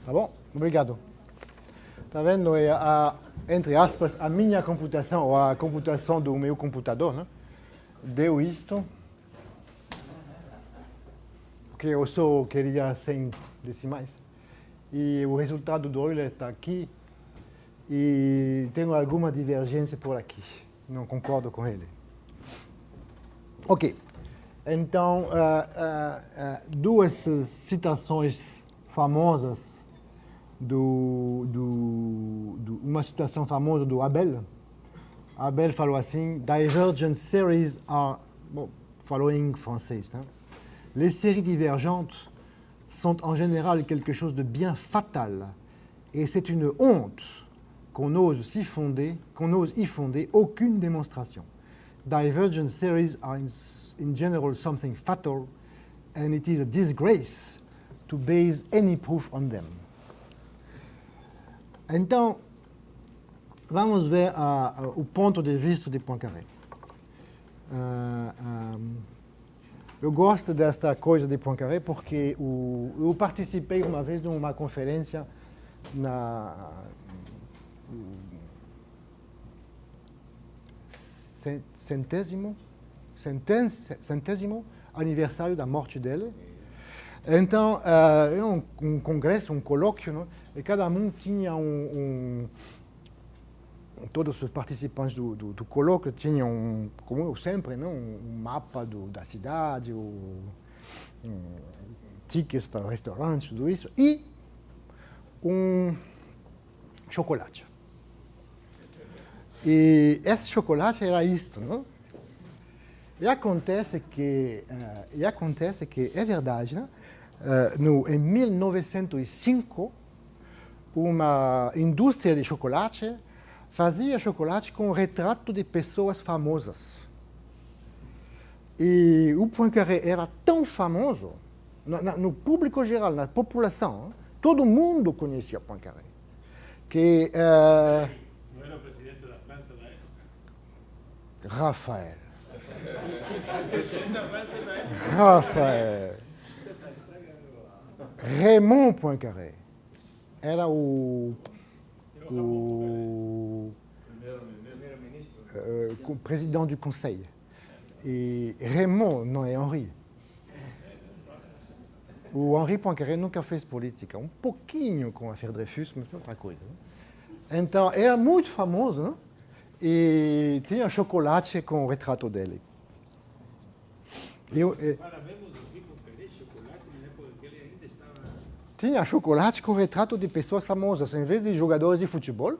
Tá bom? Obrigado. Tá vendo? É entre aspas, a minha computação, ou a computação do meu computador, né? Deu isto. Porque eu só queria 100 decimais. E o resultado do Euler está aqui. E tenho alguma divergência por aqui. Não concordo com ele. Ok. Então, duas citações famosas uma citação famosa do Abel. Abel falou assim: Divergent series are... Bom, falou em francês. Né? Les séries divergentes sont en général quelque chose de bien fatal. Et c'est une honte qu'on ose y fonder aucune démonstration. Divergent series are in general something fatal, and it is a disgrace to base any proof on them. Então, vamos ver o ponto de vista de Poincaré. Eu gosto desta coisa de Poincaré porque eu participei uma vez de uma conferência na centésimo aniversário da morte dele. Então, era um congresso, um colóquio, né? E cada um tinha todos os participantes do colóquio tinham, como eu sempre, né? Um mapa da cidade, tickets para restaurantes, tudo isso, e um chocolate. E esse chocolate era isto, não? E acontece que é verdade, né? Em 1905, uma indústria de chocolate fazia chocolate com retrato de pessoas famosas. E o Poincaré era tão famoso, no público geral, na população, todo mundo conhecia Poincaré. Que, Não era o presidente da França na época? Rafael. O presidente da França na época? Rafael. Raymond Poincaré era o presidente do conselho. E Raymond não é Henri. O Henri Poincaré nunca fez política, um pouquinho com a Affaire Dreyfus, mas é outra coisa. Né? Então, era muito famoso, né? E tinha chocolate com o retrato dele. Tinha chocolate com retrato de pessoas famosas, em vez de jogadores de futebol.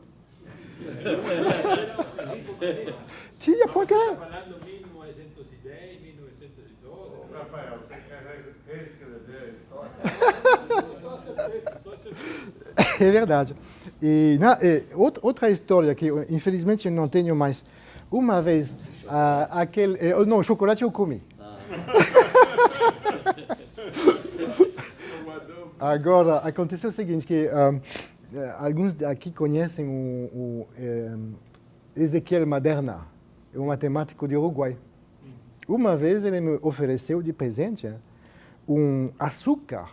Tinha Poincaré. Trabalhando 1910, 1912. Rafael, você quer reescrever a história? Só certeza. É verdade. Outra história que infelizmente eu não tenho mais. Uma vez, não, chocolate eu comi. Agora, aconteceu o seguinte, que alguns aqui conhecem o Ezequiel Maderna, é um matemático de Uruguai. Uma vez ele me ofereceu de presente um açúcar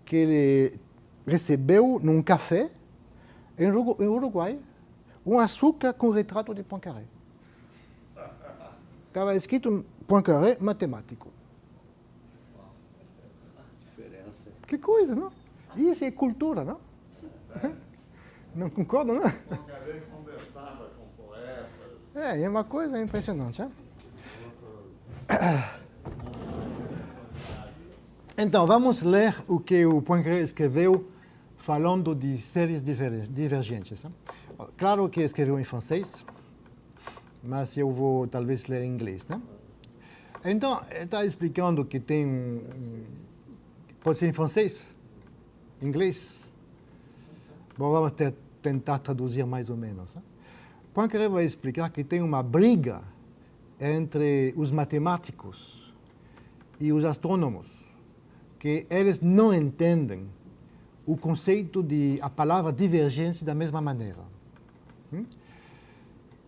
que ele recebeu num café em Uruguai, um açúcar com retrato de Poincaré. Estava escrito Poincaré matemático. Que coisa, não? Isso é cultura, não? Não concorda, não? Poincaré conversava com poetas. É uma coisa impressionante, hein? Então, vamos ler o que o Poincaré escreveu falando de séries divergentes. Hein? Claro que escreveu em francês, mas eu vou talvez ler em inglês, né? Então, ele está explicando que tem pode ser em francês? Inglês? Bom, vamos tentar traduzir mais ou menos. Né? Poincaré vai explicar que tem uma briga entre os matemáticos e os astrônomos, que eles não entendem o conceito de a palavra divergência da mesma maneira.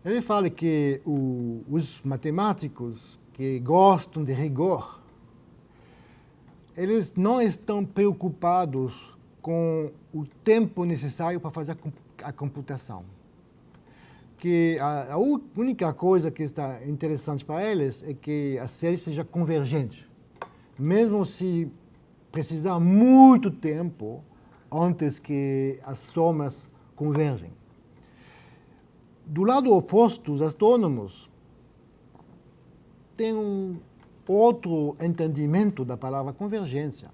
Ele fala que os matemáticos que gostam de rigor, eles não estão preocupados com o tempo necessário para fazer a computação. Que a única coisa que está interessante para eles é que a série seja convergente. Mesmo se precisar muito tempo antes que as somas convergem. Do lado oposto, os astrônomos têm um outro entendimento da palavra convergência.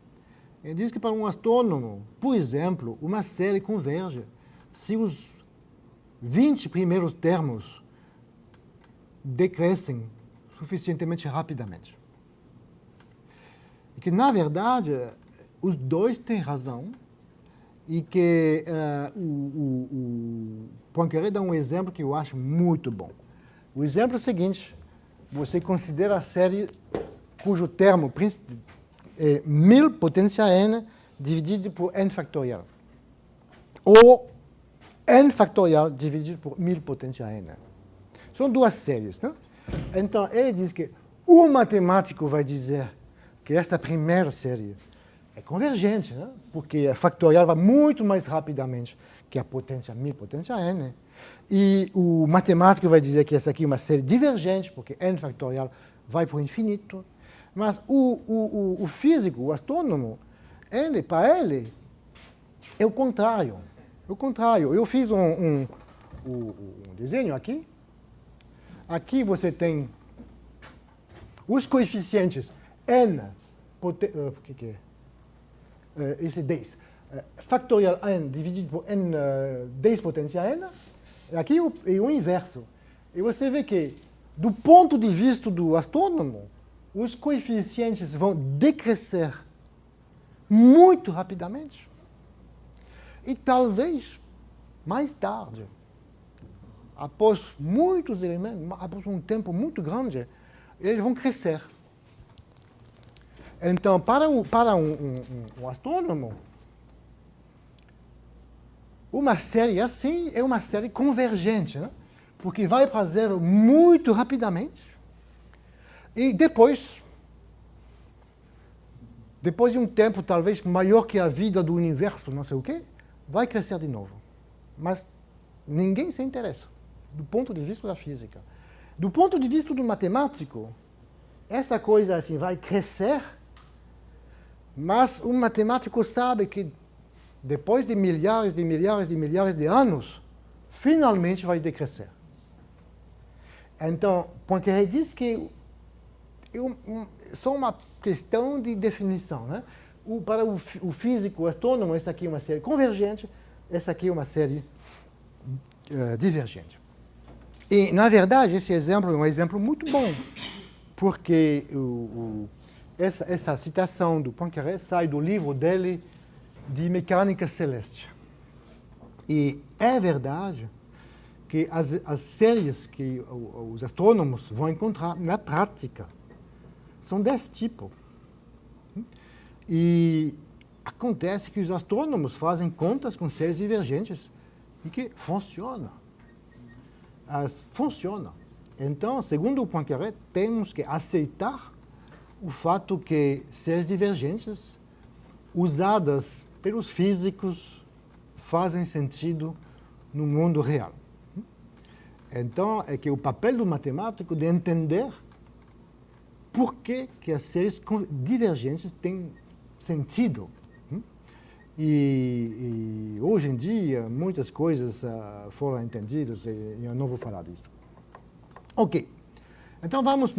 Ele diz que para um astrônomo, por exemplo, uma série converge se os 20 primeiros termos decrescem suficientemente rapidamente. E que, na verdade, os dois têm razão e que o Poincaré dá um exemplo que eu acho muito bom. O exemplo é o seguinte: você considera a série cujo termo é 1000 potência n dividido por n fatorial. Ou n fatorial dividido por 1000 potência n. São duas séries, né? Então, ele diz que o matemático vai dizer que esta primeira série é convergente, né? Porque a fatorial vai muito mais rapidamente que a potência 1000 potência n. E o matemático vai dizer que essa aqui é uma série divergente, porque n fatorial vai para o infinito. Mas o físico, o astrônomo, para ele, é o contrário. O contrário. Eu fiz um desenho aqui. Aqui você tem os coeficientes n, o que é? Esse 10. Factorial n dividido por n 10 potência n. Aqui é o inverso. E você vê que, do ponto de vista do astrônomo, os coeficientes vão decrescer muito rapidamente. E talvez, mais tarde, após muitos elementos, após um tempo muito grande, eles vão crescer. Então, para um astrônomo, uma série assim é uma série convergente, né? Porque vai para zero muito rapidamente. E depois de um tempo talvez maior que a vida do universo, não sei o quê, vai crescer de novo. Mas ninguém se interessa, do ponto de vista da física. Do ponto de vista do matemático, essa coisa assim vai crescer, mas o matemático sabe que depois de milhares de milhares de milhares de anos, finalmente vai decrescer. Então, Poincaré diz que só uma questão de definição, né? Para o físico, o astrônomo, essa aqui é uma série convergente, essa aqui é uma série divergente. E, na verdade, esse exemplo é um exemplo muito bom, porque essa citação do Poincaré sai do livro dele de Mecânica Celeste. E é verdade que as séries que os astrônomos vão encontrar na prática são desse tipo. E acontece que os astrônomos fazem contas com séries divergentes e que funciona. Funciona. Então, segundo o Poincaré, temos que aceitar o fato que séries divergentes usadas pelos físicos fazem sentido no mundo real. Então, é que o papel do matemático é de entender por que as séries divergentes têm sentido. E hoje em dia, muitas coisas foram entendidas e eu não vou falar disso. Ok. Então, vamos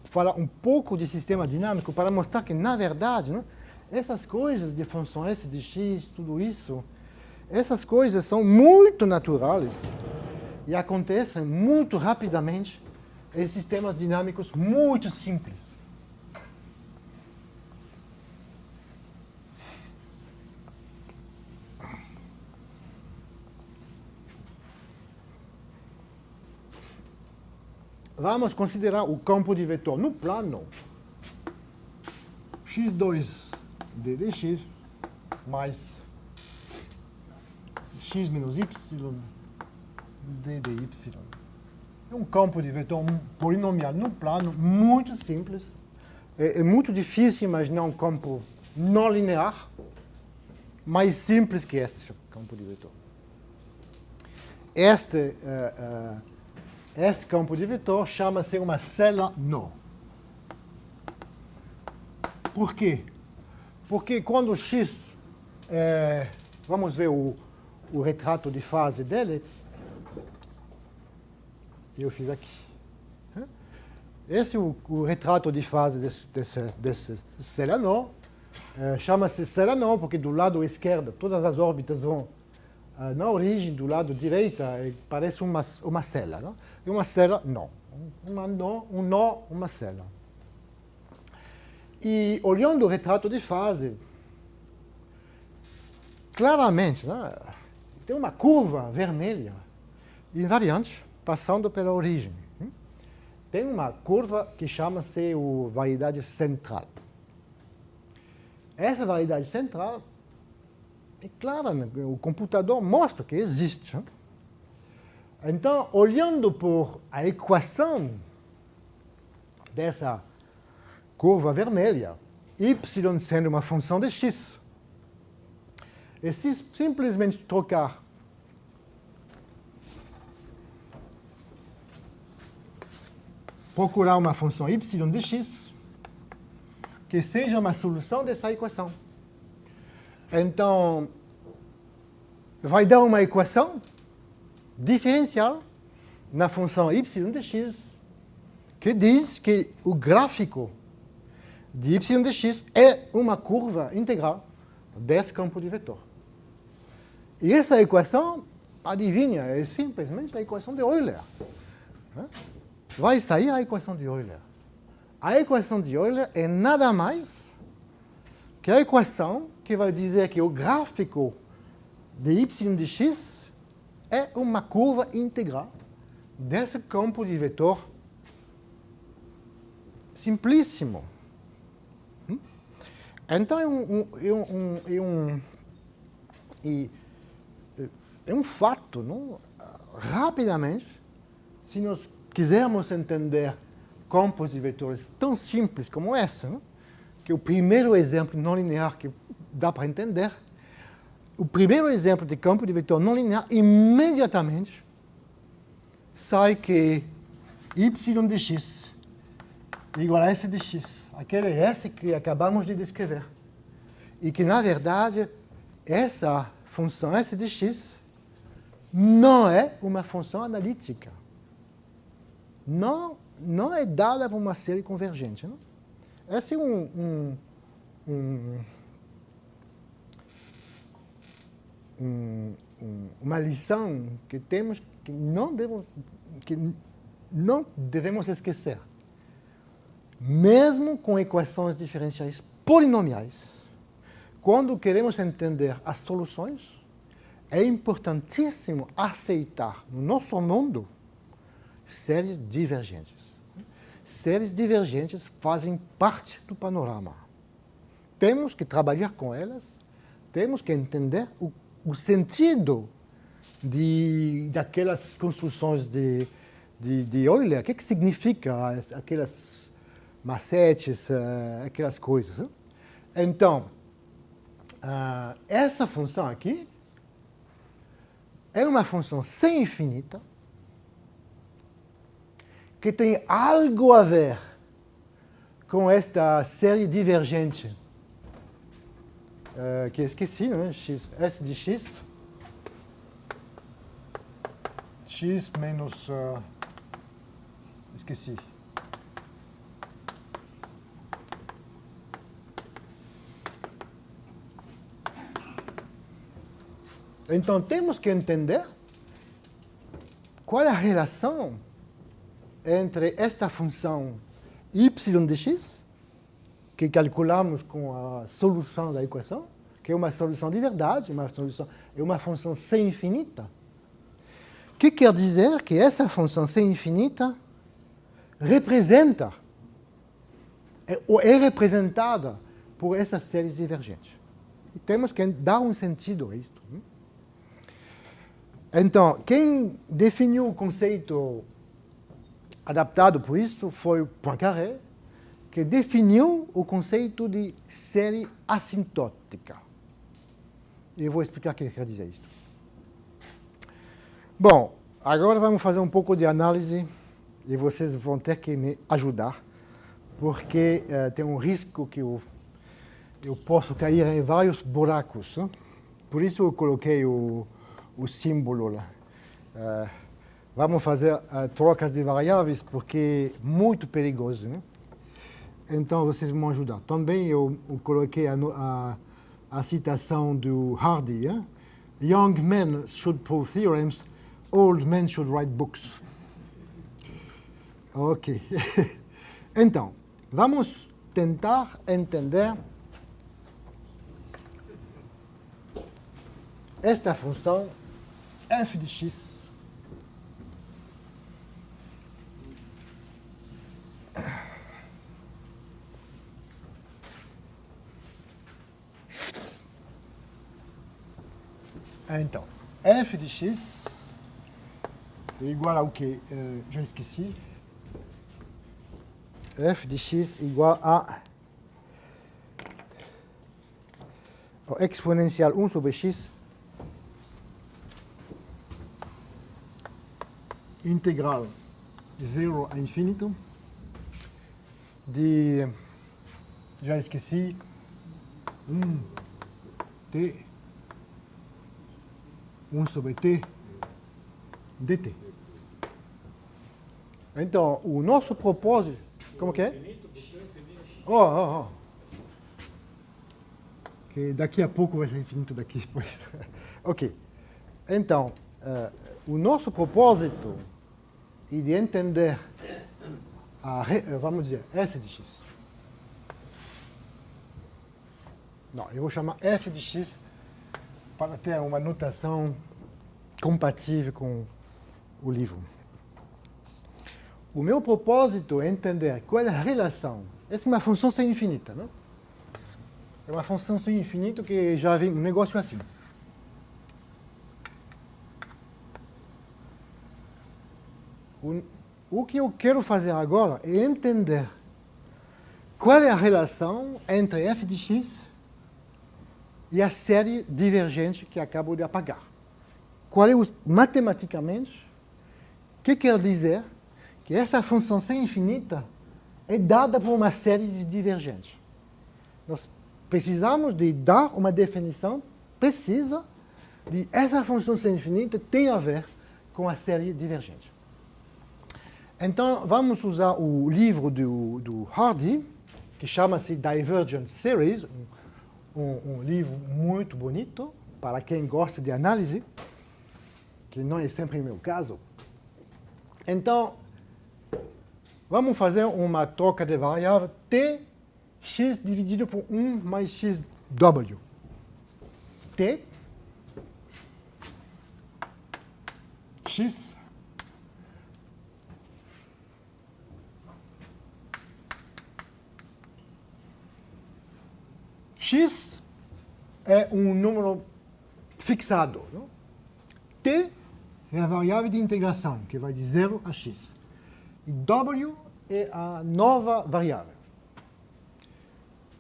falar um pouco de sistema dinâmico para mostrar que, na verdade, né, essas coisas de função S de x, tudo isso, essas coisas são muito naturais e acontecem muito rapidamente em sistemas dinâmicos muito simples. Vamos considerar o campo de vetor no plano x2 d dx mais x menos y d dy. É um campo de vetor polinomial no plano muito simples. É muito difícil imaginar um campo não linear mais simples que este campo de vetor. Esse campo de vetor chama-se uma célula nó. Por quê? Porque quando x, vamos ver o retrato de fase dele, eu fiz aqui. Esse é o retrato de fase desse célula nó. Chama-se célula nó porque do lado esquerdo todas as órbitas vão na origem, do lado direito, parece uma célula. Não? E uma célula, não. Um nó, uma célula. E olhando o retrato de fase, claramente, né, tem uma curva vermelha invariante passando pela origem. Tem uma curva que chama-se a variedade central. Essa variedade central é clara, o computador mostra que existe. Então, olhando por a equação dessa curva vermelha, y sendo uma função de x, e se simplesmente trocar procurar uma função y de x que seja uma solução dessa equação. Então, vai dar uma equação diferencial na função y de x, que diz que o gráfico de y de x é uma curva integral desse campo de vetor. E essa equação, adivinha, é simplesmente a equação de Euler. Vai sair a equação de Euler. A equação de Euler é nada mais que a equação que vai dizer que o gráfico de y de x é uma curva integral desse campo de vetor simplíssimo. Então, é um fato, não? Rapidamente, se nós quisermos entender campos de vetores tão simples como esse, não? Que é o primeiro exemplo não linear que dá para entender, o primeiro exemplo de campo de vetor não linear, imediatamente sai que y de x é igual a s de x, aquele s que acabamos de descrever. E que, na verdade, essa função s de x não é uma função analítica. Não é dada por uma série convergente. Não? Esse é uma lição que temos que não devemos esquecer. Mesmo com equações diferenciais polinomiais, quando queremos entender as soluções, é importantíssimo aceitar no nosso mundo séries divergentes. Séries divergentes fazem parte do panorama. Temos que trabalhar com elas, temos que entender o sentido daquelas construções de Euler. O que significa aquelas macetes, aquelas coisas. Então, essa função aqui é uma função sem infinita que tem algo a ver com esta série divergente que esqueci, né? S de x. X menos... esqueci. Então, temos que entender qual é a relação entre esta função y de x, que calculamos com a solução da equação, que é uma solução de verdade, é uma função sem infinita, que quer dizer que essa função sem infinita representa, ou é representada por essas séries divergentes. E temos que dar um sentido a isto. Então, quem definiu o conceito adaptado por isso foi Poincaré, que definiu o conceito de série assintótica. E eu vou explicar o que quer dizer isso. Bom, agora vamos fazer um pouco de análise e vocês vão ter que me ajudar, porque tem um risco que eu posso cair em vários buracos. Por isso eu coloquei o símbolo lá. Vamos fazer trocas de variáveis, porque é muito perigoso, né? Então, vocês vão ajudar. Também eu coloquei a citação do Hardy. Young men should prove theorems, old men should write books. Ok. Então, vamos tentar entender esta função f de x. Então, f de x é igual ao que? Já esqueci. F de x igual a exponencial 1 sobre x integral de 0 a infinito de, já esqueci, t 1 sobre t dt. Então, o nosso propósito... Como que é? Que daqui a pouco vai ser infinito daqui depois. Ok. Então, o nosso propósito é de entender vamos dizer, S de x. Não, eu vou chamar f de x para ter uma notação compatível com o livro. O meu propósito é entender qual é a relação. Essa é uma função sem infinita, não? É uma função sem infinito que já vem um negócio assim. O que eu quero fazer agora é entender qual é a relação entre f de x e a série divergente que acabo de apagar. Qual é, matematicamente, o que quer dizer que essa função sem infinita é dada por uma série de divergentes. Nós precisamos de dar uma definição precisa de essa função sem infinita tem a ver com a série divergente. Então, vamos usar o livro do Hardy, que chama-se Divergent Series, um livro muito bonito para quem gosta de análise. que não é sempre o meu caso. Então, vamos fazer uma troca de variável t, x dividido por 1 mais xw. T, x, x é um número fixado. Não? T é a variável de integração, que vai de 0 a x. E w é a nova variável.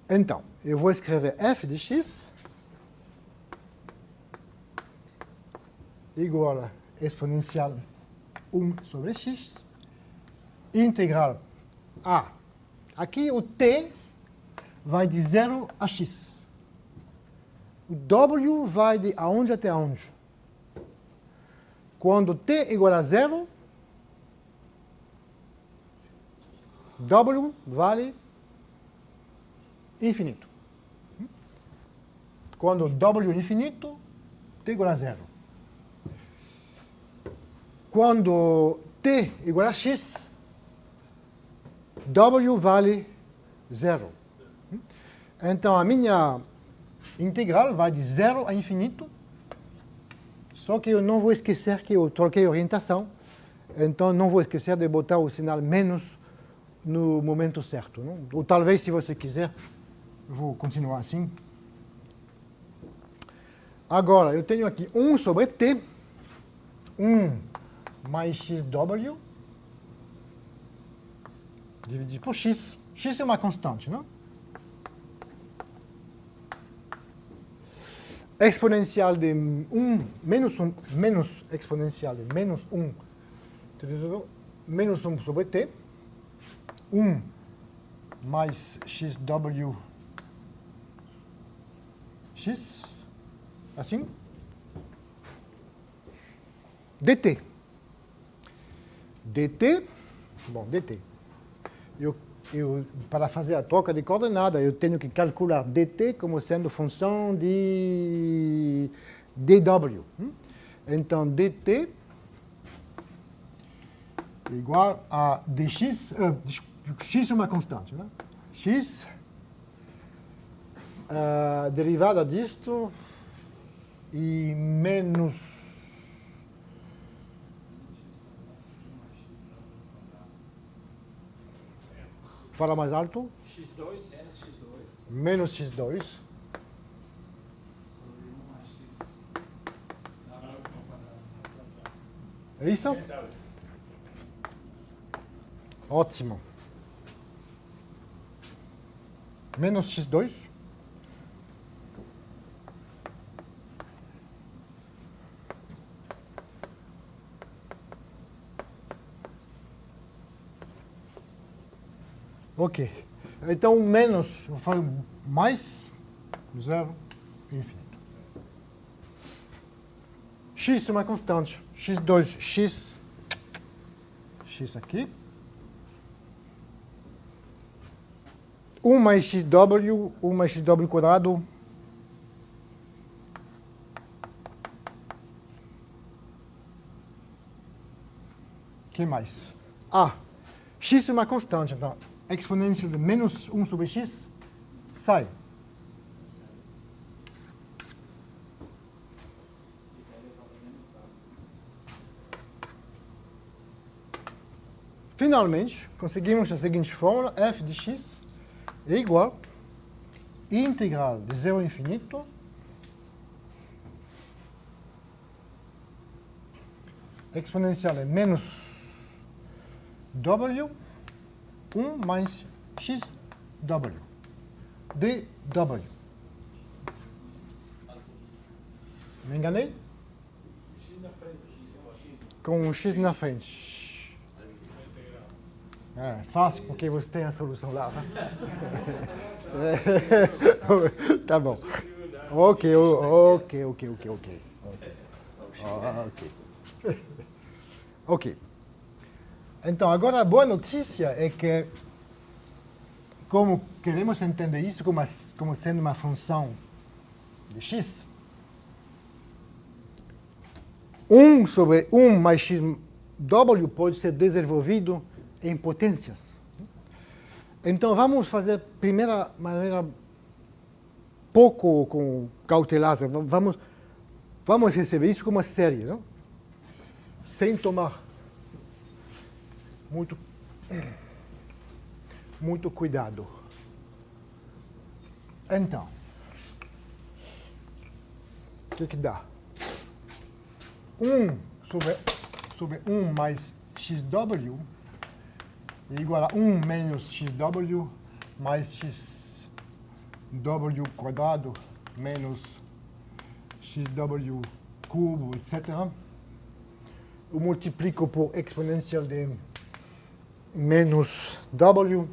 Então, eu vou escrever f de x igual a exponencial 1 sobre x, integral a. Aqui o t vai de 0 a x. O w vai de aonde até aonde. Quando t é igual a 0, w vale infinito. Quando w é infinito, t é igual a 0. Quando t é igual a x, w vale 0. Então, a minha integral vai de 0 a infinito, só que eu não vou esquecer que eu troquei a orientação, então não vou esquecer de botar o sinal menos no momento certo. Não? Ou talvez, se você quiser, eu vou continuar assim. Agora, eu tenho aqui 1 sobre t, 1 mais xw, dividido por x. X é uma constante, não? Exponencial de 1, menos exponencial de menos 1, menos 1 sobre t, 1 mais xw x, assim, dt. dt. Para fazer a troca de coordenada, eu tenho que calcular dt como sendo função de dw. Então, dt é igual a dx, x é uma constante, né? X, derivada disto, e menos para mais alto, X2 menos x2, é isso? Ótimo. Menos x2. Ok. Então, menos, eu falo mais, 0, infinito. X é uma constante. x2, x aqui. 1 mais xw, 1 mais xw quadrado. O que mais? X é uma constante, então exponencial de menos 1 sobre x sai. Finalmente, conseguimos a seguinte fórmula: f de x é igual a integral de 0 a infinito exponencial é menos w 1 mais xw dw. Me enganei? X na frente, X. Com um x na frente. É fácil, porque você tem a solução lá. Tá bom. Ok. Ok. Então, agora a boa notícia é que, como queremos entender isso como sendo uma função de x, 1 sobre 1 mais xw pode ser desenvolvido em potências. Então, vamos fazer a primeira maneira pouco cautelosa. Vamos receber isso como uma série, não? Sem tomar muito cuidado. Então, o que dá? 1 sobre 1 mais xw é igual a 1 menos xw mais xw quadrado menos xw cubo, etc. Eu multiplico por exponencial de menos w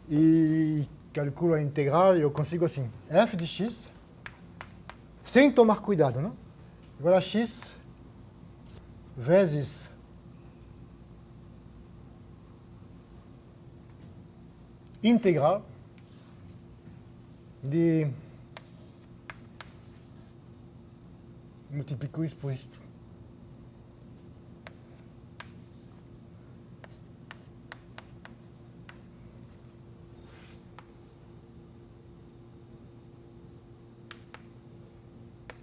e calculo a integral e eu consigo assim, f de x, sem tomar cuidado, não? Igual a x vezes integral de... Multiplico isso por isto.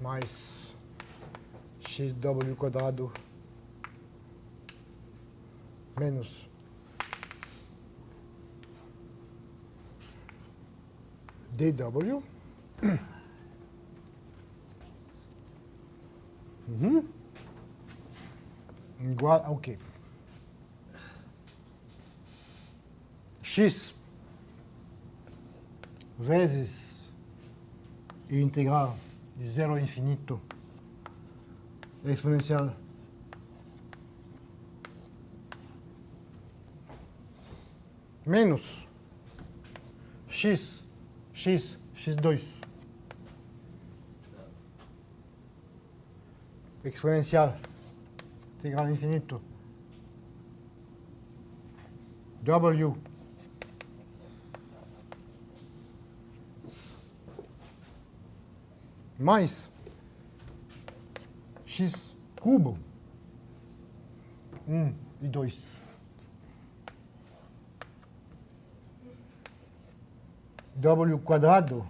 Mais xw quadrado menos dw igual ao quê? X vezes integral de 0 a infinito exponencial menos x2 exponencial integral infinito w mais x cubo 1 e 2 w quadrado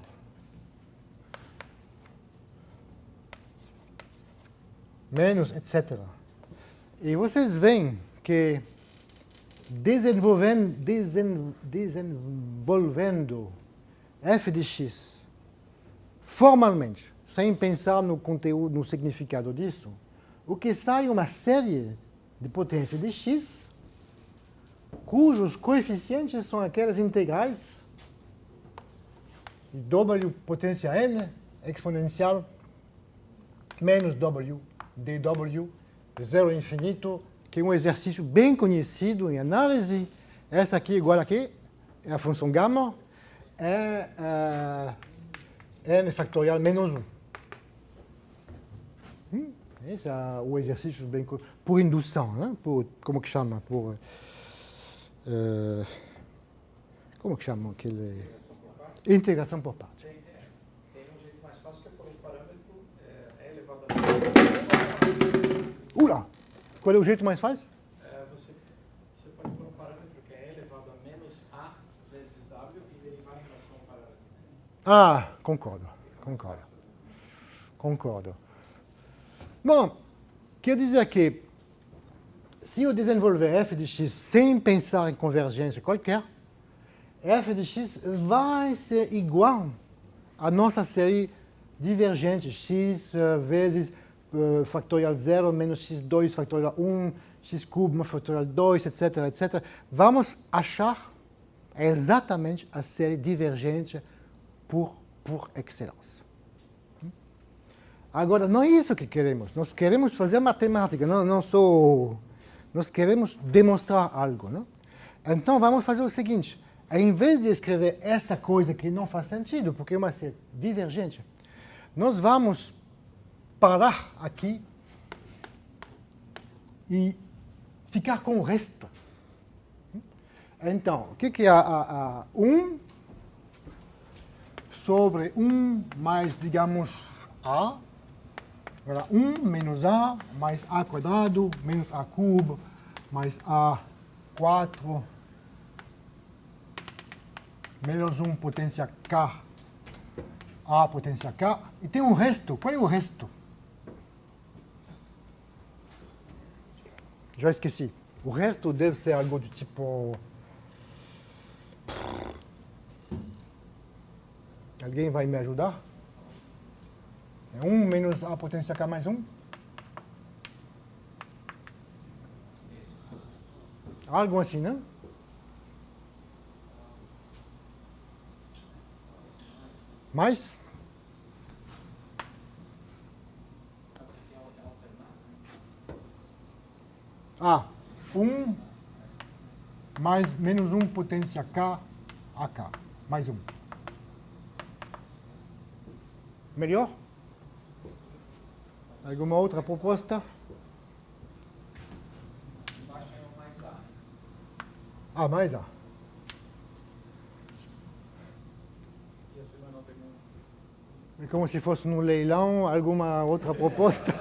menos etc. E vocês veem que desenvolvendo f de x formalmente, sem pensar no conteúdo, no significado disso, o que sai é uma série de potência de x cujos coeficientes são aquelas integrais w potência n exponencial menos w dw, zero infinito, que é um exercício bem conhecido em análise. Essa aqui igual aqui é a função gama, é n factorial menos 1. Esse é o exercício bem por indução, né? Por, como que chama? Por, como que chama aquele? Integração por parte. Tem um jeito mais fácil que é por um parâmetro elevado a... Ula! Qual é o jeito mais fácil? Você pode pôr um parâmetro que é elevado a menos a vezes w e derivar em relação ao parâmetro. Ah, concordo. Bom, quer dizer que se eu desenvolver f de x sem pensar em convergência qualquer, f de x vai ser igual à nossa série divergente, x vezes factorial 0 menos x2 factorial 1, x cubo factorial 2, etc. Vamos achar exatamente a série divergente por excelência. Agora, não é isso que queremos. Nós queremos fazer matemática, nós queremos demonstrar algo. Não? Então, vamos fazer o seguinte. Em vez de escrever esta coisa que não faz sentido, porque é uma série divergente, nós vamos parar aqui e ficar com o resto. Então, o que é a 1 sobre 1 mais, digamos, a Agora, 1 menos A mais A quadrado menos A cubo mais A4 menos 1 potência K, A potência K. E tem um resto. Qual é o resto? Já esqueci. O resto deve ser algo do tipo... Alguém vai me ajudar? É 1 menos A potência K mais 1? Algo assim, não? Mais? Ah, 1 mais menos 1 potência K a K, mais 1. Melhor? Alguma outra proposta? Embaixo é o mais A. Ah, mais A. E a semana tem É como se fosse no leilão, alguma outra proposta?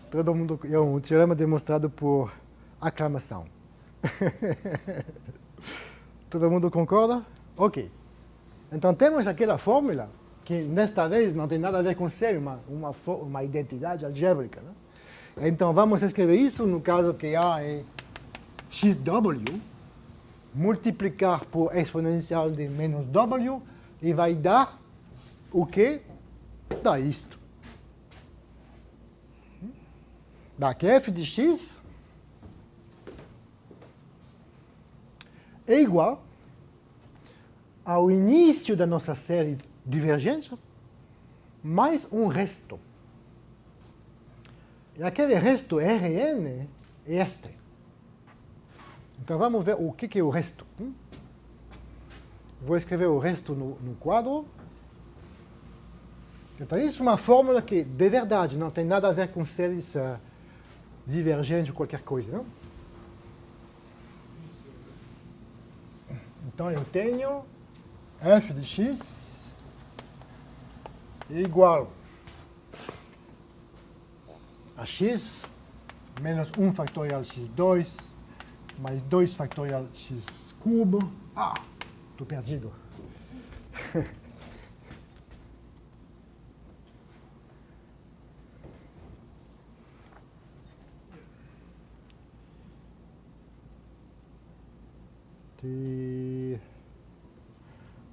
Todo mundo, é um teorema demonstrado por aclamação. Todo mundo concorda? Ok. Então temos aquela fórmula que nesta vez não tem nada a ver com ser uma identidade algébrica. Né? Então vamos escrever isso no caso que A é xw, multiplicar por exponencial de menos w e vai dar o que? Dá isto. Dá que f de x é igual ao início da nossa série divergência mais um resto. E aquele resto Rn é este. Então vamos ver o que é o resto. Vou escrever o resto no quadro. Então isso é uma fórmula que, de verdade, não tem nada a ver com séries divergentes ou qualquer coisa. Não? Então eu tenho f de x igual a x menos 1 factorial x2 mais 2 factorial x cubo. Ah, estou perdido.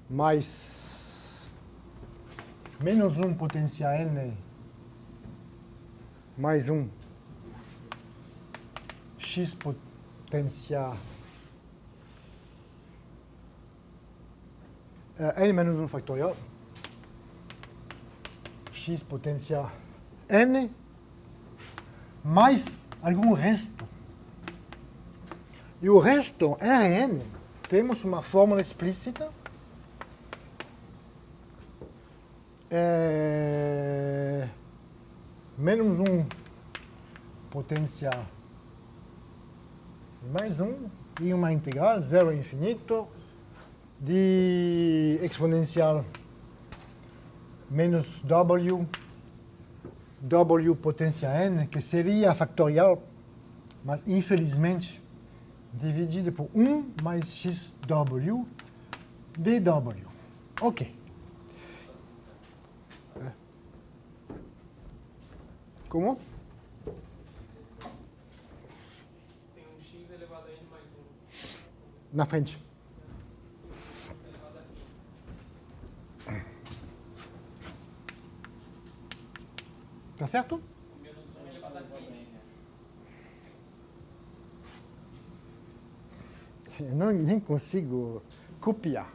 Mais menos 1 potência n mais 1 x potência n menos 1 factorial x potência n mais algum resto. E o resto, Rn, temos uma fórmula explícita. Menos 1 potência mais 1 e uma integral, 0 a infinito, de exponencial menos w potência n, que seria factorial, mas infelizmente dividido por 1 mais xw dw. Ok. Como? Tem um x elevado a n mais 1 Na frente. elevado a n. Tá certo? Menos 1 elevado a n. Eu nem consigo copiar.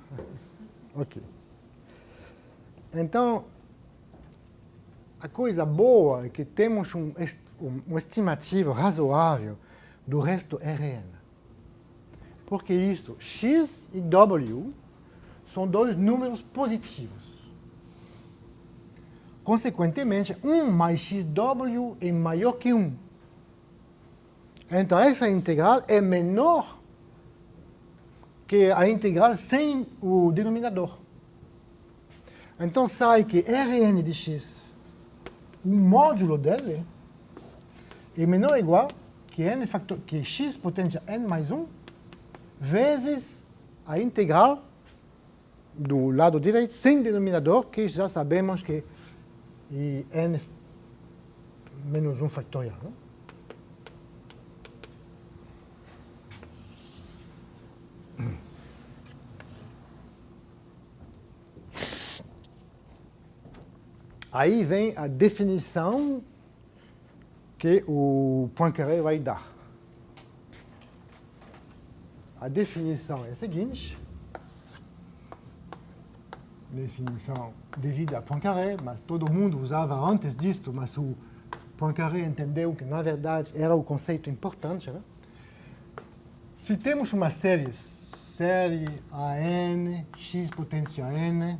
Ok. Então, a coisa boa é que temos uma estimativa razoável do resto Rn. Porque isso, x e w são dois números positivos. Consequentemente, 1 mais xw é maior que 1. Então, essa integral é menor que a integral sem o denominador. Então, sai que Rn de x o módulo dele é menor ou igual que x potência n mais 1 vezes a integral do lado direito sem denominador, que já sabemos que é n menos 1 fatorial. Não? Aí vem a definição que o Poincaré vai dar. A definição é a seguinte. Definição devida a Poincaré, mas todo mundo usava antes disto, mas o Poincaré entendeu que, na verdade, era o conceito importante. Né? Se temos uma série AN, x potência n,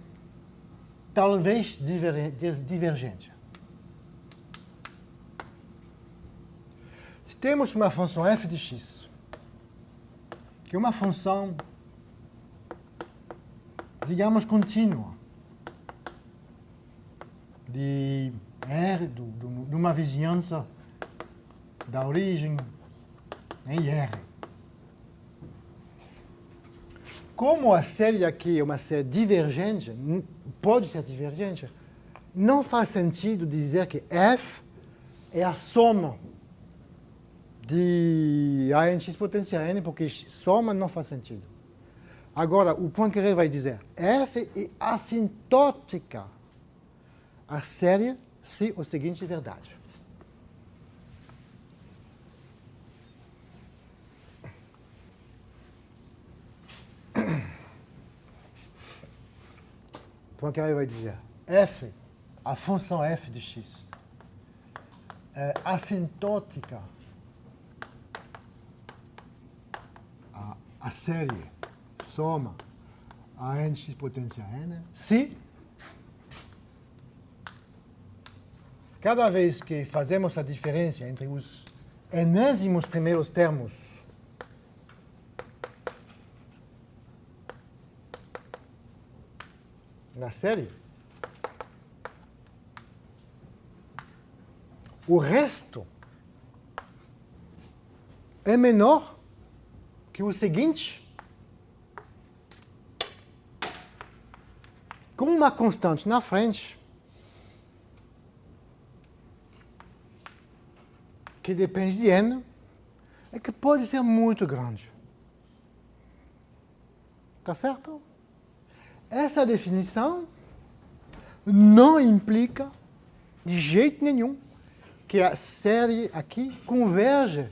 talvez divergente. Se temos uma função f de x, que é uma função, digamos, contínua, de R, de uma vizinhança da origem em R. Como a série aqui é uma série divergente, pode ser divergente, não faz sentido dizer que f é a soma de a n x potência n, porque soma não faz sentido. Agora, o Poincaré vai dizer f é assintótica a série se o seguinte é verdade. Poincaré vai dizer f, a função f de x, é assintótica a série soma a nx potência n, se cada vez que fazemos a diferença entre os enésimos primeiros termos na série, o resto é menor que o seguinte, com uma constante na frente, que depende de n, é que pode ser muito grande. Tá certo? Essa definição não implica, de jeito nenhum, que a série aqui converge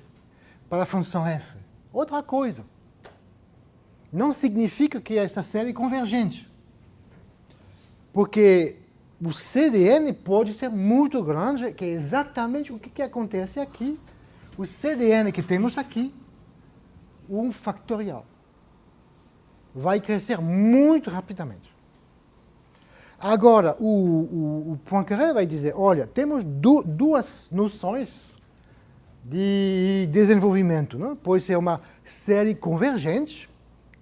para a função f. Outra coisa. Não significa que essa série é convergente. Porque o CDN pode ser muito grande, que é exatamente o que acontece aqui. O CDN que temos aqui, um fatorial, vai crescer muito rapidamente. Agora, o Poincaré vai dizer, olha, temos duas noções de desenvolvimento. Não? Pode ser uma série convergente,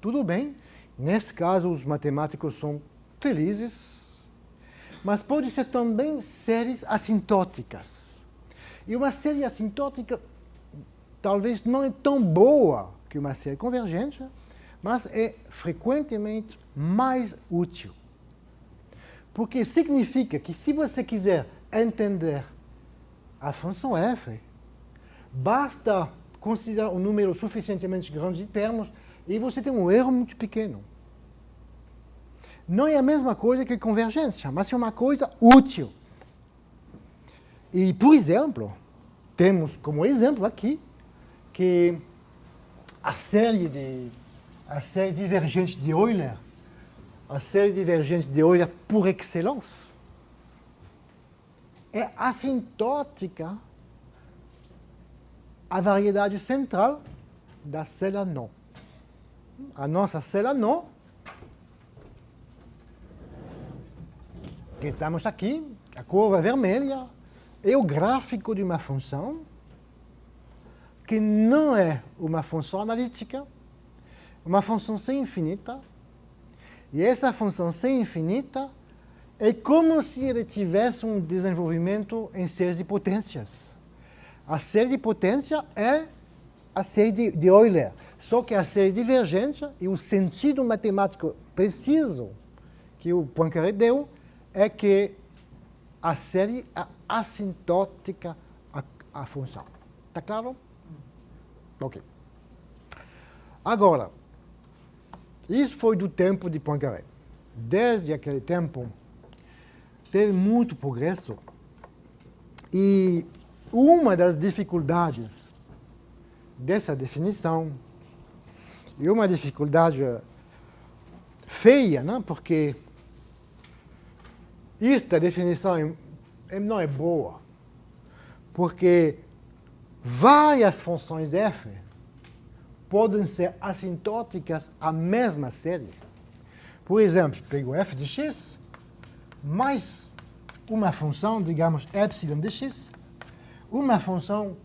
tudo bem. Nesse caso, os matemáticos são felizes. Mas pode ser também séries assintóticas. E uma série assintótica talvez não é tão boa que uma série convergente, mas é frequentemente mais útil. Porque significa que se você quiser entender a função f, basta considerar um número suficientemente grande de termos e você tem um erro muito pequeno. Não é a mesma coisa que convergência, mas é uma coisa útil. E, por exemplo, temos como exemplo aqui que a série divergente de Euler, a série divergente de Euler por excellence, é assintótica à variedade central da célula non. A nossa célula non, que estamos aqui, a curva vermelha, é o gráfico de uma função que não é uma função analítica, uma função sem infinita. E essa função sem infinita É como se ele tivesse um desenvolvimento em séries de potências. A série de potência é a série de Euler, só que a série divergente e o sentido matemático preciso que o Poincaré deu é que a série é assintótica à função. Está claro? Ok. Agora, isso foi do tempo de Poincaré. Desde aquele tempo, teve muito progresso e uma das dificuldades dessa definição, e uma dificuldade feia, não? Porque esta definição não é boa, porque várias funções f podem ser assintóticas à mesma série. Por exemplo, pego f de x mais uma função, digamos, epsilon de x, uma função,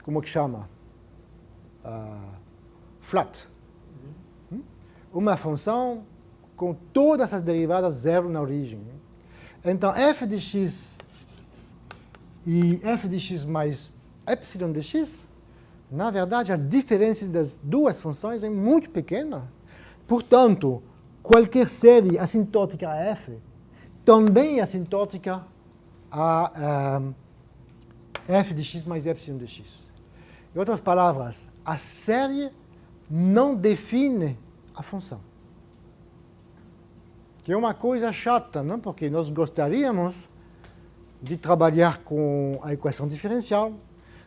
como que chama? Flat. Uma função com todas as derivadas zero na origem. Então, f de x e f de x mais epsilon de x, na verdade, a diferença das duas funções é muito pequena. Portanto, qualquer série assintótica a f também é assintótica a f de x mais epsilon de x. Em outras palavras, a série não define a função. Que é uma coisa chata, não? Porque nós gostaríamos de trabalhar com a equação diferencial,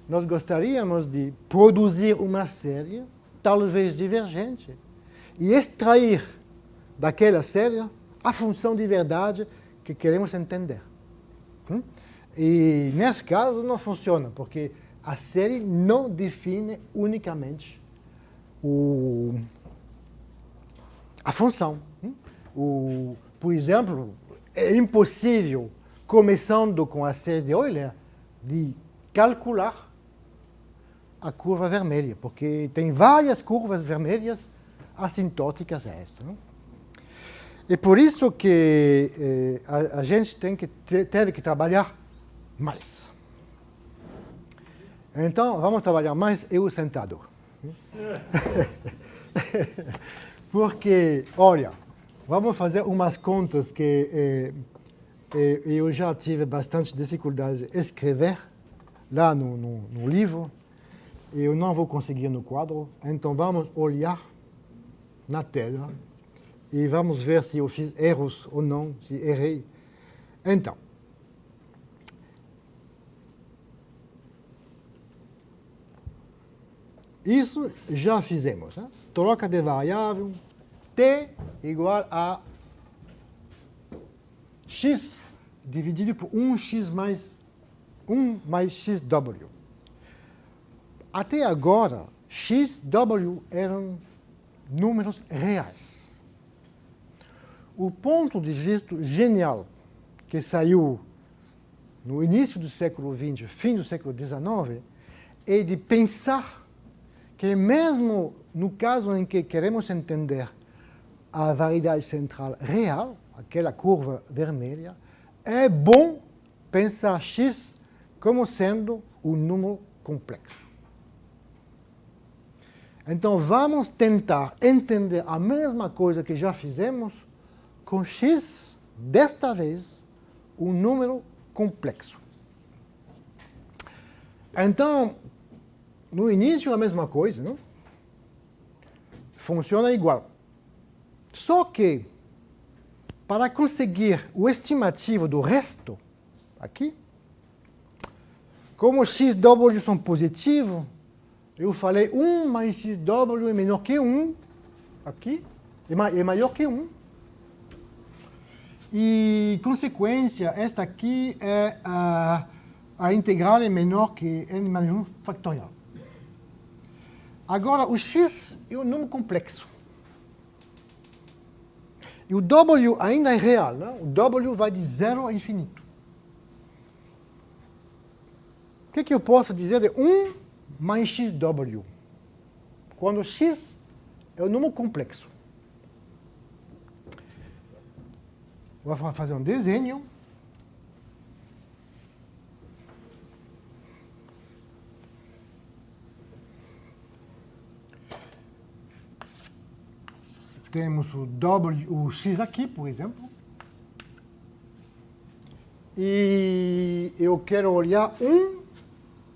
nós gostaríamos de produzir uma série, talvez divergente, e extrair daquela série a função de verdade que queremos entender. E nesse caso não funciona, porque a série não define unicamente a função. Por exemplo, é impossível, começando com a série de Euler, de calcular a curva vermelha, porque tem várias curvas vermelhas assintóticas a esta. É por isso que a gente teve que trabalhar mais. Então, vamos trabalhar mais eu sentado. Porque, olha, vamos fazer umas contas que eu já tive bastante dificuldade de escrever lá no livro. Eu não vou conseguir no quadro, então vamos olhar na tela e vamos ver se eu fiz erros ou não, se errei. Então, isso já fizemos. Né? Troca de variável t igual a x dividido por 1x mais 1 mais xw. Até agora, xw eram números reais. O ponto de vista genial que saiu no início do século XX, fim do século XIX, é de pensar que mesmo no caso em que queremos entender a variedade central real, aquela curva vermelha, é bom pensar x como sendo um número complexo. Então, vamos tentar entender a mesma coisa que já fizemos com x, desta vez, um número complexo. Então, no início, a mesma coisa, não? Funciona igual. Só que, para conseguir o estimativo do resto, aqui, como x e w são positivos, eu falei 1 mais xw é menor que 1, aqui, é maior que 1. E, consequência, esta aqui é a integral é menor que n mais 1 factorial. Agora, o x é um número complexo. E o w ainda é real, né? O w vai de 0 a infinito. O que eu posso dizer de 1 mais xw? Quando x é um número complexo. Vou fazer um desenho. Temos o x aqui, por exemplo. E eu quero olhar 1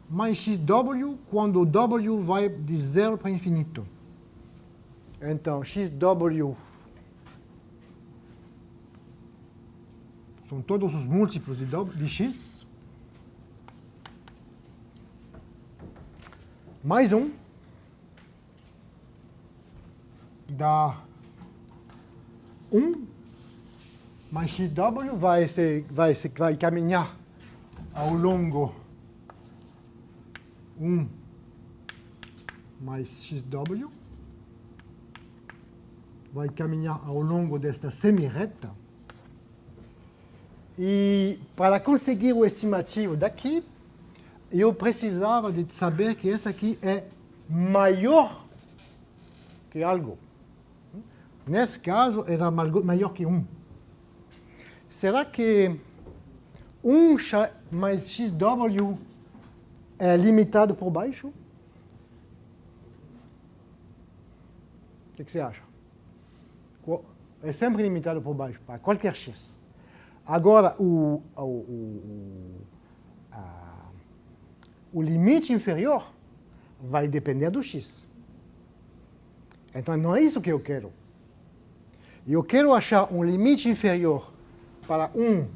mais xw quando o w vai de 0 para infinito. Então, xw são todos os múltiplos de x. Mais 1 dá 1 mais xw vai caminhar ao longo 1 mais xw, vai caminhar ao longo desta semirreta. E para conseguir o estimativo daqui, eu precisava de saber que esse aqui é maior que algo. Nesse caso, era maior que 1. Será que 1 mais xw é limitado por baixo? O que você acha? É sempre limitado por baixo, para qualquer x. Agora, o limite inferior vai depender do x. Então, não é isso que eu quero. Eu quero achar um limite inferior para 1.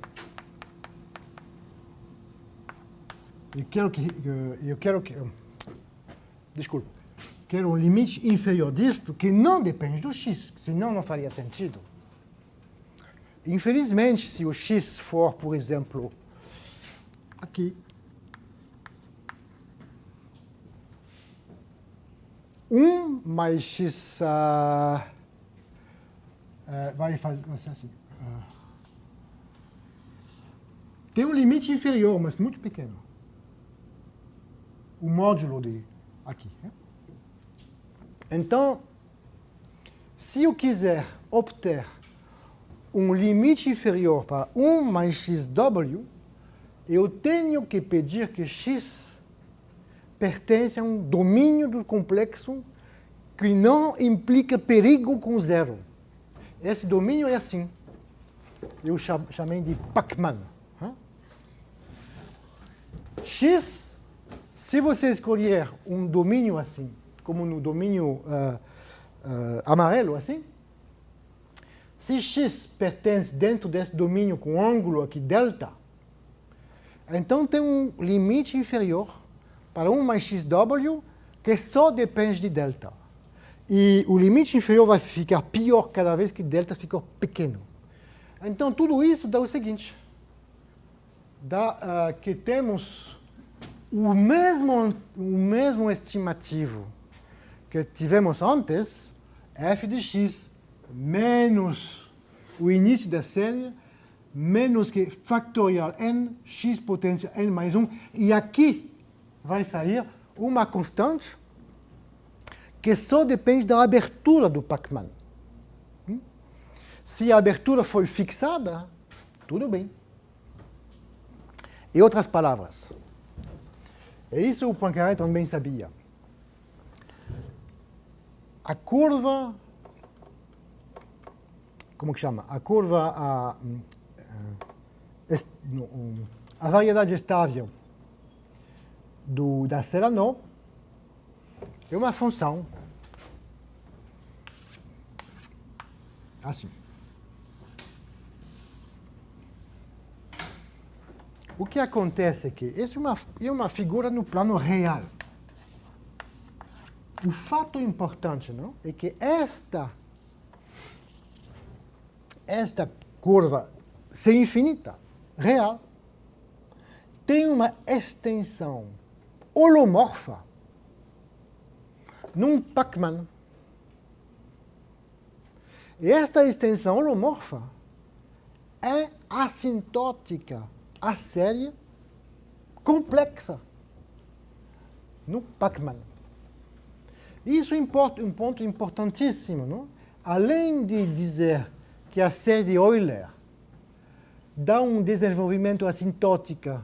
Quero um limite inferior disto que não depende do x, senão não faria sentido. Infelizmente, se o x for, por exemplo, aqui, 1 mais x vai ser assim. Tem um limite inferior, mas muito pequeno. O módulo de aqui. Então, se eu quiser obter um limite inferior para 1 mais xw, eu tenho que pedir que x pertence a um domínio do complexo que não implica perigo com zero. Esse domínio é assim. Eu chamei de Pacman. X, se você escolher um domínio assim, como no domínio amarelo, assim, se x pertence dentro desse domínio com ângulo aqui, delta, então tem um limite inferior para 1 mais xw que só depende de delta. E o limite inferior vai ficar pior cada vez que delta fica pequeno. Então, tudo isso dá o seguinte. Dá que temos o mesmo estimativo que tivemos antes, f de x menos o início da série, menos que factorial n, x potência n mais 1. E aqui vai sair uma constante que só depende da abertura do Pacman. Se a abertura foi fixada, tudo bem. Em outras palavras, e isso o Poincaré também sabia. A curva, como que chama? A curva, a variedade estável da Serrano é uma função assim. O que acontece é que essa é uma figura no plano real. O fato importante, não, é que esta curva sem infinita, real, tem uma extensão holomorfa num Pacman. E esta extensão holomorfa é assintótica à série complexa no Pacman. Isso importa, um ponto importantíssimo, não? Além de dizer que a série de Euler dá um desenvolvimento assintótico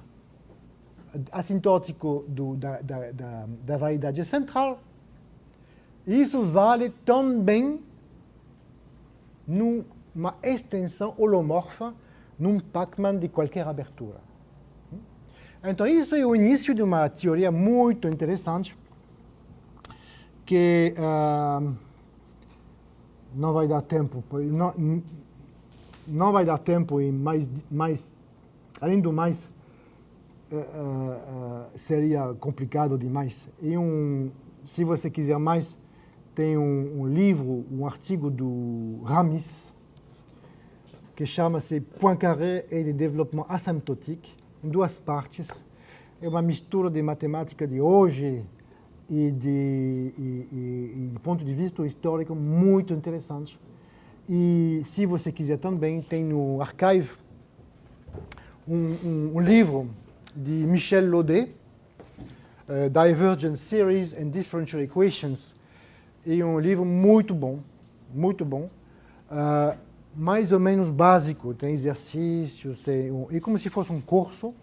da variedade central. Isso vale também numa extensão holomorfa num Pacman de qualquer abertura. Então, isso é o início de uma teoria muito interessante que não vai dar tempo, não vai dar tempo e além do mais, seria complicado demais. Se você quiser mais, tem um livro, um artigo do Ramis, que chama-se Poincaré et de développement asymptotique, em 2 partes. É uma mistura de matemática de hoje e de ponto de vista histórico muito interessante. E se você quiser também, tem no Archive um livro de Michel Laudet, Divergent Series and Differential Equations. É um livro muito bom, mais ou menos básico, tem exercícios, é como se fosse um curso,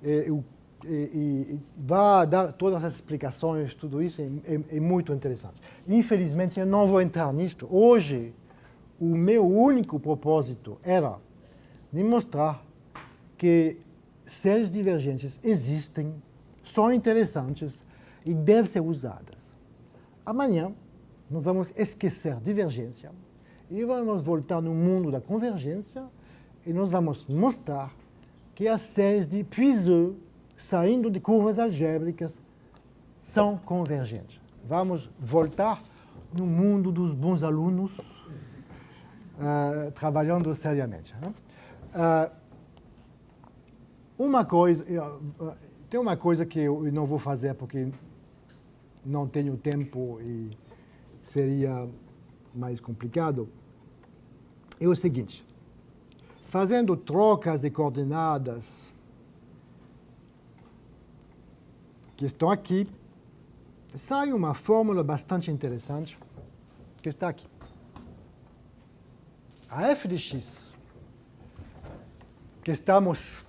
e vai dar todas as explicações, tudo isso é muito interessante. Infelizmente, eu não vou entrar nisto. Hoje, o meu único propósito era de mostrar que séries divergentes existem, são interessantes e devem ser usadas. Amanhã, nós vamos esquecer divergência e vamos voltar no mundo da convergência e nós vamos mostrar que as séries de Puiseux, saindo de curvas algébricas, são convergentes. Vamos voltar no mundo dos bons alunos, trabalhando seriamente. Tem uma coisa que eu não vou fazer porque não tenho tempo e seria mais complicado, é o seguinte: fazendo trocas de coordenadas que estão aqui, sai uma fórmula bastante interessante que está aqui. A f de x, que estamos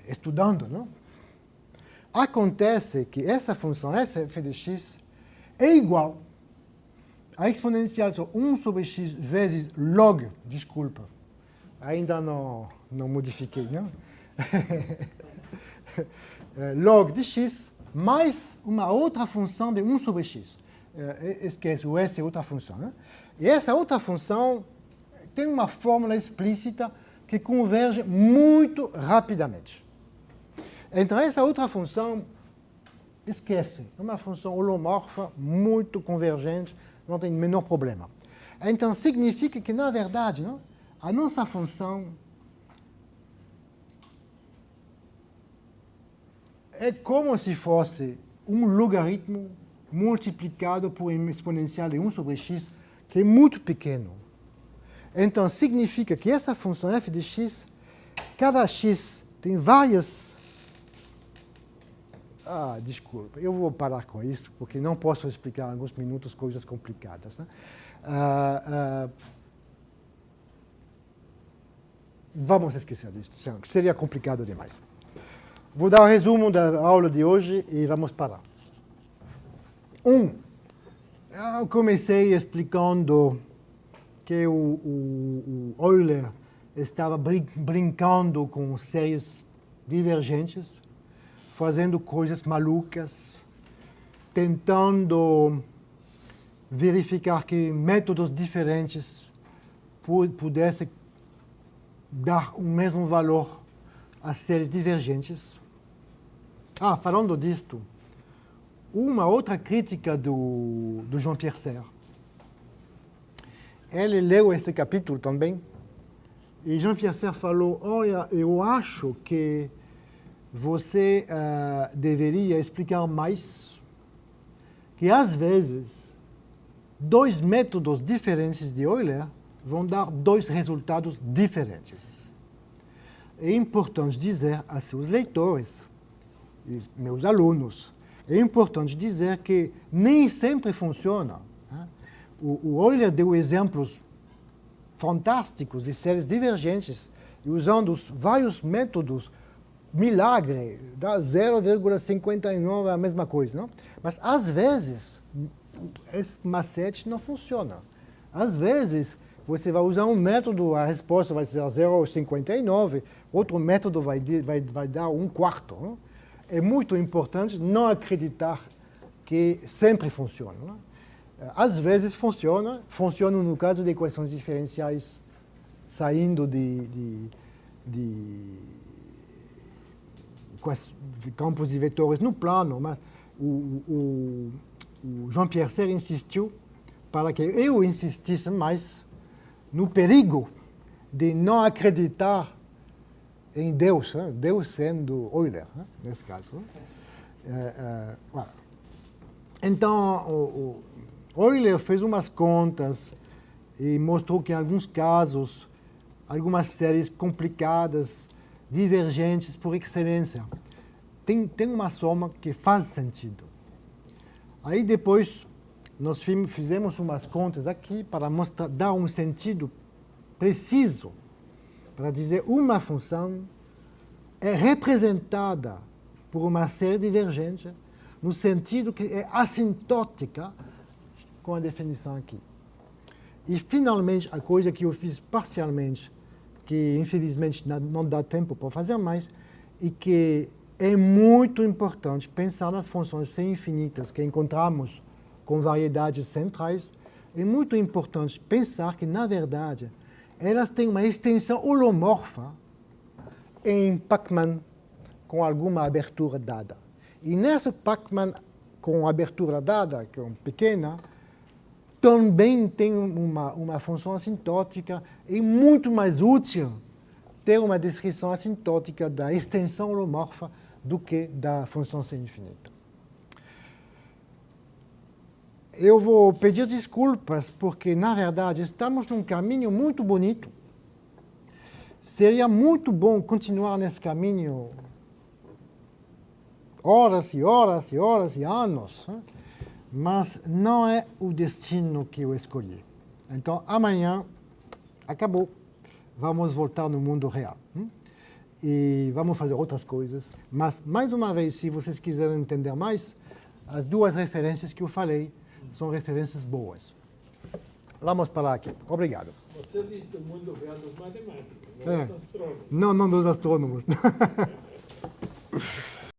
estudando, não? Acontece que essa função, essa f de x, é igual a exponencial sobre 1 sobre x vezes log, desculpa, ainda não modifiquei, não? Log de x mais uma outra função de 1 sobre x. Esquece, o s é outra função. Né? E essa outra função tem uma fórmula explícita que converge muito rapidamente. Então, essa outra função, esquece, é uma função holomorfa, muito convergente, não tem o menor problema. Então, significa que, na verdade, não, a nossa função é como se fosse um logaritmo multiplicado por um exponencial de 1 sobre x, que é muito pequeno. Então, significa que essa função f de x, cada x tem várias... desculpa, eu vou parar com isso, porque não posso explicar em alguns minutos coisas complicadas. Né? Vamos esquecer disso, seria complicado demais. Vou dar um resumo da aula de hoje e vamos parar. Eu comecei explicando que o Euler estava brincando com séries divergentes, fazendo coisas malucas, tentando verificar que métodos diferentes pudessem dar o mesmo valor às séries divergentes. Falando disto, uma outra crítica do Jean-Pierre Serre. Ele leu este capítulo também, e Jean-Pierre Serre falou, olha, eu acho que você deveria explicar mais que, às vezes, 2 métodos diferentes de Euler vão dar 2 resultados diferentes. É importante dizer a seus leitores, e meus alunos, é importante dizer que nem sempre funciona. Né? O Euler deu exemplos fantásticos de séries divergentes, e usando vários métodos, milagre, dá 0,59 a mesma coisa, não? Mas às vezes esse macete não funciona. Às vezes você vai usar um método, a resposta vai ser 0,59, outro método vai dar 1/4. Não? É muito importante não acreditar que sempre funciona. Não? Às vezes funciona no caso de equações diferenciais saindo de campos de vetores no plano, mas o Jean-Pierre Serre insistiu para que eu insistisse mais no perigo de não acreditar em Deus, né? Deus sendo Euler, né? Nesse caso. Voilà. Então, o Euler fez umas contas e mostrou que em alguns casos, algumas séries complicadas, divergentes por excelência, tem uma soma que faz sentido. Aí depois nós fizemos umas contas aqui para dar um sentido preciso, para dizer uma função é representada por uma série divergente no sentido que é assintótica com a definição aqui. E, finalmente, a coisa que eu fiz parcialmente, que infelizmente não dá tempo para fazer mais, e que é muito importante pensar nas funções C infinitas que encontramos com variedades centrais, é muito importante pensar que, na verdade, elas têm uma extensão holomorfa em Pacman com alguma abertura dada. E nessa Pacman com abertura dada, que é pequena, também tem uma função assintótica e muito mais útil ter uma descrição assintótica da extensão holomorfa do que da função C infinita. Eu vou pedir desculpas porque, na verdade, estamos num caminho muito bonito. Seria muito bom continuar nesse caminho horas e horas e horas e anos, né? Mas não é o destino que eu escolhi. Então, amanhã, acabou. Vamos voltar no mundo real. E vamos fazer outras coisas. Mas, mais uma vez, se vocês quiserem entender mais, as duas referências que eu falei são referências boas. Vamos parar aqui. Obrigado. Você diz do mundo real dos matemáticos, não dos astrônomos. Não dos astrônomos.